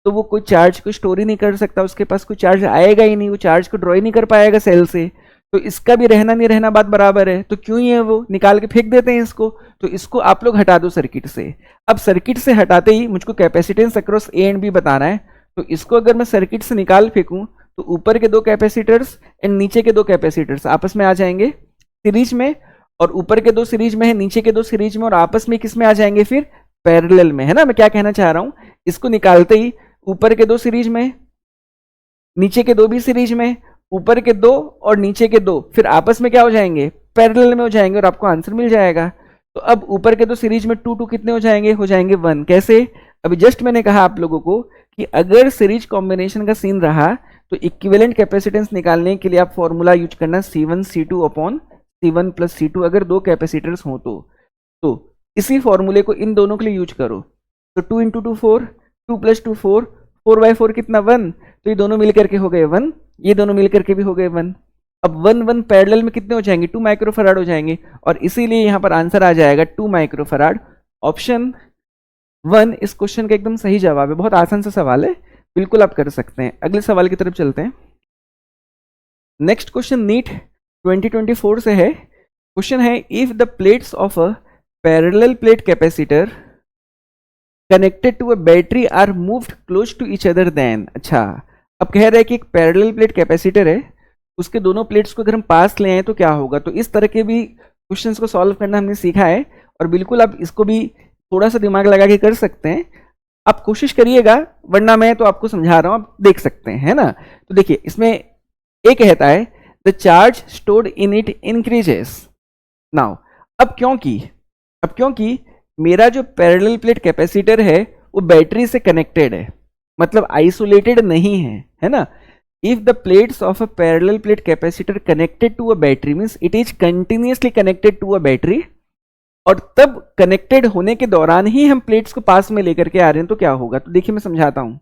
तो वो कोई चार्ज को स्टोर ही नहीं कर सकता, उसके पास कोई चार्ज आएगा ही नहीं, वो चार्ज को ड्रॉ ही नहीं कर पाएगा सेल से। तो इसका भी रहना नहीं रहना बात बराबर है, तो क्यों ही है वो निकाल के फेंक देते हैं इसको। तो इसको आप लोग हटा दो सर्किट से। अब सर्किट से हटाते ही मुझको capacitance across A and B बताना है, तो इसको अगर मैं सर्किट से निकाल फेंकूं तो ऊपर के दो कैपेसिटर्स एंड नीचे के दो कैपेसिटर्स आपस में आ जाएंगे सीरीज में, और ऊपर के दो सीरीज में है, नीचे के दो सीरीज में, और आपस में किस में आ जाएंगे फिर, पैरेलल में, है ना। मैं क्या कहना चाह रहा हूं, इसको निकालते ही ऊपर के दो सीरीज में, नीचे के दो भी सीरीज में, ऊपर के दो और नीचे के दो फिर आपस में क्या हो जाएंगे, पैरेलल में हो जाएंगे, और आपको आंसर मिल जाएगा। तो अब ऊपर के दो सीरीज में 2 2 कितने हो जाएंगे 1। कैसे, अभी जस्ट मैंने कहा आप लोगों को कि अगर सीरीज कॉम्बिनेशन का सीन रहा तो इक्विवेलेंट कैपेसिटेंस निकालने के लिए आप फॉर्मूला यूज करना C1 C2 upon C1 plus C2, अगर दो कैपेसिटर्स हो तो इसी फॉर्मूले को इन दोनों के लिए यूज करो। तो 2 इंटू 2 4, 2 प्लस 2 4, 4/4 कितना 1, तो ये दोनों मिलकर के हो गए 1, ये दोनों मिलकर के भी हो गए 1। अब 1 1 पैरेलल में कितने हो जाएंगे, 2 माइक्रोफराड हो जाएंगे, और इसीलिए यहाँ पर आंसर आ जाएगा 2 माइक्रोफराड। ऑप्शन 1 इस क्वेश्चन का एकदम सही जवाब है। बहुत आसान सा सवाल है, बिल्कुल आप कर सकते हैं। अगले सवाल की तरफ चलते हैं। नेक्स्ट क्वेश्चन नीट 2024 से है। क्वेश्चन है, if the plates of a parallel plate capacitor connected to a battery are moved close to each other then. अच्छा, अब कह रहा है कि एक पैरेलल प्लेट कैपेसिटर है, उसके दोनों प्लेट्स को अगर हम पास ले आए तो क्या होगा। तो इस तरह के भी क्वेश्चंस को सॉल्व करना हमने सीखा है, और बिल्कुल आप इसको भी थोड़ा सा दिमाग लगा के कर सकते हैं। आप कोशिश करिएगा, वरना मैं तो आपको समझा रहा हूं, आप देख सकते हैं, है ना। तो देखिए, इसमें एक कहता है the charge stored in it increases. Now अब क्योंकि मेरा जो पैरेलल प्लेट कैपेसिटर है वो बैटरी से कनेक्टेड है, मतलब आइसोलेटेड नहीं है ना। If the plates of a parallel plate capacitor connected to a battery means it is continuously connected to a battery, और तब कनेक्टेड होने के दौरान ही हम प्लेट्स को पास में लेकर के आ रहे हैं, तो क्या होगा। तो देखिए मैं समझाता हूं।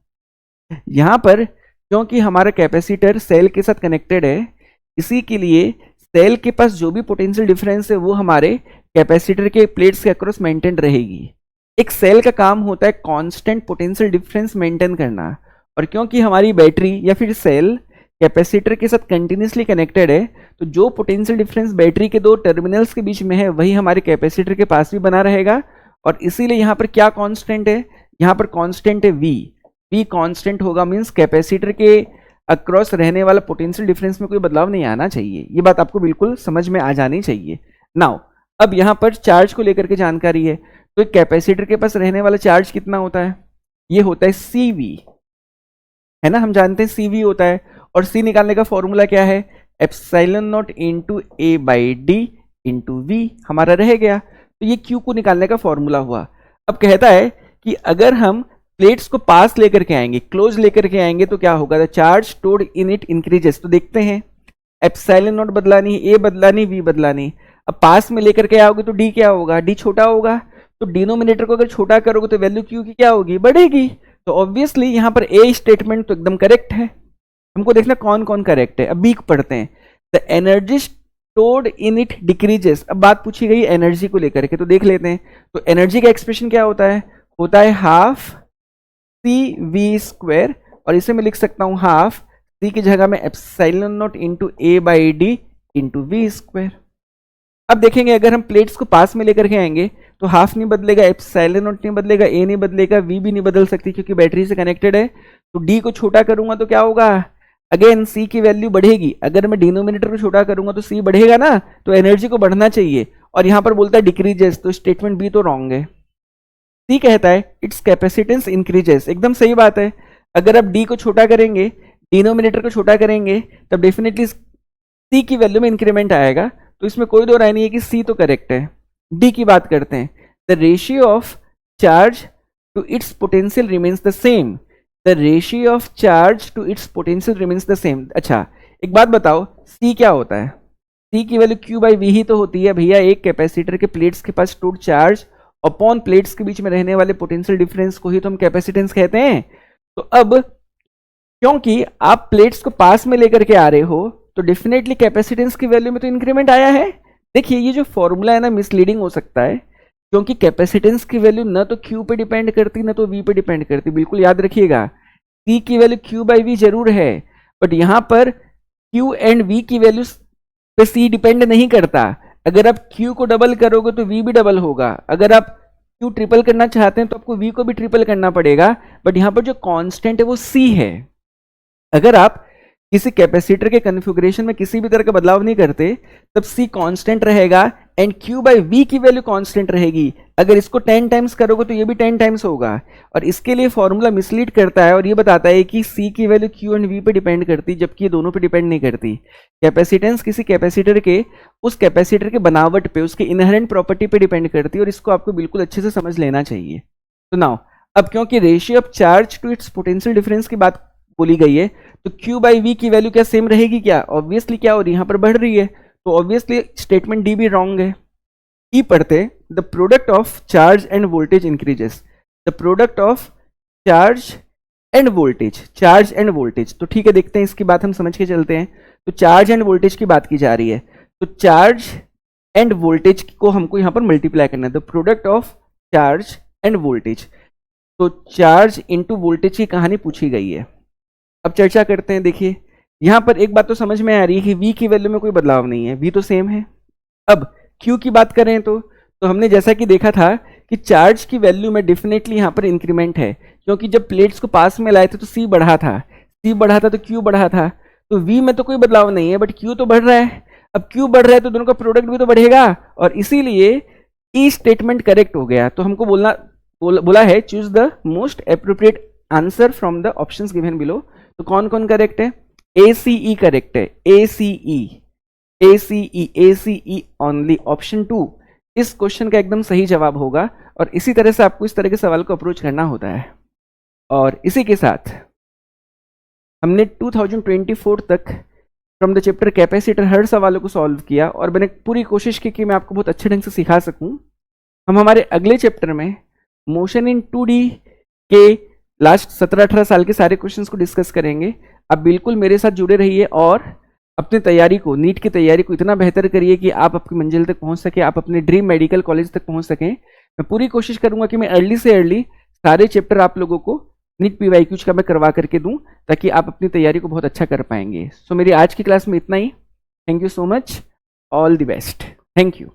यहां पर क्योंकि हमारा कैपेसिटर सेल के साथ कनेक्टेड है, इसी के लिए सेल के पास जो भी पोटेंशियल डिफरेंस है वो हमारे कैपेसिटर के प्लेट्स के अक्रॉस मेंटेन रहेगी। एक सेल का काम होता है कांस्टेंट पोटेंशियल डिफरेंस मेंटेन करना, और क्योंकि हमारी बैटरी या फिर सेल कैपेसिटर के साथ कंटिन्यूसली कनेक्टेड है, तो जो पोटेंशियल डिफरेंस बैटरी के दो टर्मिनल्स के बीच में है वही हमारे कैपेसिटर के पास भी बना रहेगा। और इसीलिए यहाँ पर क्या कांस्टेंट है, यहाँ पर कांस्टेंट है V कांस्टेंट होगा, मींस कैपेसिटर के अक्रॉस रहने वाला पोटेंशियल डिफरेंस में कोई बदलाव नहीं आना चाहिए। ये बात आपको बिल्कुल समझ में आ जानी चाहिए। नाउ अब यहाँ पर चार्ज को लेकर के जानकारी है, तो एक कैपेसिटर के पास रहने वाला चार्ज कितना होता है, ये होता है CV, है ना। हम जानते हैं CV होता है, और C निकालने का फॉर्मूला क्या है, epsilon not into A/D into V हमारा रह गया। तो ये Q को निकालने का फॉर्मूला हुआ। अब कहता है कि अगर हम प्लेट्स को पास लेकर के आएंगे, क्लोज लेकर के आएंगे, तो क्या होगा, the charge stored in it increases. तो देखते हैं, एप्सिलॉन नॉट बदला नहीं, A बदला नहीं, V बदला नहीं। अब पास में लेकर के आओगे तो D क्या होगा, D छोटा होगा, तो डिनोमिनेटर को अगर छोटा करोगे तो वैल्यू Q की क्या होगी, बढ़ेगी। तो ऑब्वियसली यहाँ पर A स्टेटमेंट तो एकदम करेक्ट है। हमको देखना कौन कौन करेक्ट है। अब B पढ़ते हैं, the energy stored in it decreases. अब बात पूछी गई एनर्जी को लेकर के, तो देख लेते हैं। तो एनर्जी का एक्सप्रेशन क्या होता है हाफ CV², और इसे मैं लिख सकता हूं हाफ C की जगह में epsilon not into A/D into V²। अब देखेंगे अगर हम प्लेट्स को पास में लेकर के आएंगे तो हाफ नहीं बदलेगा, एप्सिलॉन नॉट नहीं बदलेगा, A नहीं बदलेगा, V भी नहीं बदल सकती क्योंकि बैटरी से कनेक्टेड है। तो D को छोटा करूंगा तो क्या होगा, अगेन C की वैल्यू बढ़ेगी। अगर मैं डिनोमिनेटर को छोटा करूंगा तो C बढ़ेगा ना, तो एनर्जी को बढ़ना चाहिए, और यहां पर बोलता है डिक्रीजेस, तो स्टेटमेंट B तो रॉन्ग है। C कहता है इट्स कैपेसिटेंस इंक्रीजेस, एकदम सही बात है। अगर आप D को छोटा करेंगे, डिनोमिनेटर को छोटा करेंगे, तब डेफिनेटली C की वैल्यू में इंक्रीमेंट आएगा। तो इसमें कोई दो राय नहीं है कि C तो करेक्ट है। D की बात करते हैं, the ratio of charge to its potential remains the same. The ratio of charge to its potential remains the same. अच्छा एक बात बताओ, C क्या होता है, C की वैल्यू Q/V ही तो होती है भैया। एक कैपेसिटर के प्लेट्स के पास स्टोर्ड चार्ज अपॉन प्लेट्स के बीच में रहने वाले पोटेंशियल डिफरेंस को ही तो हम कैपेसिटेंस कहते हैं। तो अब क्योंकि आप प्लेट्स को पास में लेकर के आ रहे हो, तो डेफिनेटली कैपेसिटेंस की वैल्यू में तो इंक्रीमेंट आया है। देखिए ये जो फॉर्मूला है ना, मिसलीडिंग हो सकता है, क्योंकि कैपेसिटेंस की वैल्यू न तो Q पे डिपेंड करती न तो V पे डिपेंड करती। बिल्कुल याद रखिएगा, C की वैल्यू Q/V जरूर है, बट यहां पर Q एंड V की वैल्यू पे C डिपेंड नहीं करता। अगर आप Q को डबल करोगे तो V भी डबल होगा। अगर आप Q ट्रिपल करना चाहते हैं तो आपको V को भी ट्रिपल करना पड़ेगा, बट यहां पर जो कांस्टेंट है वो C है। अगर आप किसी कैपेसिटर के कॉन्फ़िगरेशन में किसी भी तरह का बदलाव नहीं करते, तब C कांस्टेंट रहेगा, एंड Q बाई V की वैल्यू कांस्टेंट रहेगी। अगर इसको 10 टाइम्स करोगे तो ये भी 10 टाइम्स होगा, और इसके लिए फॉर्मूला मिसलीड करता है और ये बताता है कि C की वैल्यू Q एंड V पे डिपेंड करती, जबकि ये दोनों पे डिपेंड नहीं करती। कैपेसिटेंस किसी कैपेसिटर के उस कैपेसिटर के बनावट पे, उसके इनहेरेंट प्रॉपर्टी पे डिपेंड करती है, और इसको आपको बिल्कुल अच्छे से समझ लेना चाहिए। तो नाउ अब क्योंकि ratio of charge to its potential difference की बात बोली गई है, तो Q बाई V की वैल्यू क्या सेम रहेगी क्या? ऑब्वियसली क्या, और यहाँ पर बढ़ रही है, तो ऑब्वियसली स्टेटमेंट डी भी रॉन्ग है। ई पढ़ते, the product of charge end voltage increases, the product of charge end voltage, तो ठीक है, देखते हैं इसकी बात हम समझ के चलते हैं। तो चार्ज एंड वोल्टेज की बात की जा रही है, तो चार्ज एंड वोल्टेज को हमको यहाँ पर मल्टीप्लाई करना है, the product of charge end voltage. तो चार्ज इंटू वोल्टेज की कहानी पूछी गई है। अब चर्चा करते हैं। देखिए यहाँ पर एक बात तो समझ में आ रही है कि V की वैल्यू में कोई बदलाव नहीं है, V तो सेम है। अब Q की बात करें तो हमने जैसा कि देखा था कि चार्ज की वैल्यू में डेफिनेटली यहाँ पर इंक्रीमेंट है, क्योंकि जब प्लेट्स को पास में लाए थे तो C बढ़ा था तो Q बढ़ा था, तो V में तो कोई बदलाव नहीं है, बट Q तो बढ़ रहा है। अब Q बढ़ रहा है तो दोनों का प्रोडक्ट भी तो बढ़ेगा, और इसीलिए ई स्टेटमेंट करेक्ट हो गया। तो हमको बोला है choose the most appropriate answer from the options given below. तो कौन कौन करेक्ट है? ACE करेक्ट है, ACE ओनली, ऑप्शन 2 इस क्वेश्चन का एकदम सही जवाब होगा। और इसी तरह से आपको इस तरह के सवाल को अप्रोच करना होता है। और इसी के साथ हमने 2024 तक फ्रॉम द चैप्टर कैपेसिटर हर सवालों को सॉल्व किया, और मैंने पूरी कोशिश की कि मैं आपको बहुत अच्छे ढंग से सिखा सकूं। हम हमारे अगले चैप्टर में मोशन इन 2D के लास्ट 17-18 साल के सारे क्वेश्चंस को डिस्कस करेंगे। आप बिल्कुल मेरे साथ जुड़े रहिए और अपनी तैयारी को, नीट की तैयारी को इतना बेहतर करिए कि आप अपनी मंजिल तक पहुंच सके, आप अपने ड्रीम मेडिकल कॉलेज तक पहुंच सकें। मैं पूरी कोशिश करूंगा कि मैं अर्ली से अर्ली सारे चैप्टर आप लोगों को नीट PYQs का मैं करवा करके दूं, ताकि आप अपनी तैयारी को बहुत अच्छा कर पाएंगे। सो मेरी आज की क्लास में इतना ही। Thank you so much, all the best, thank you.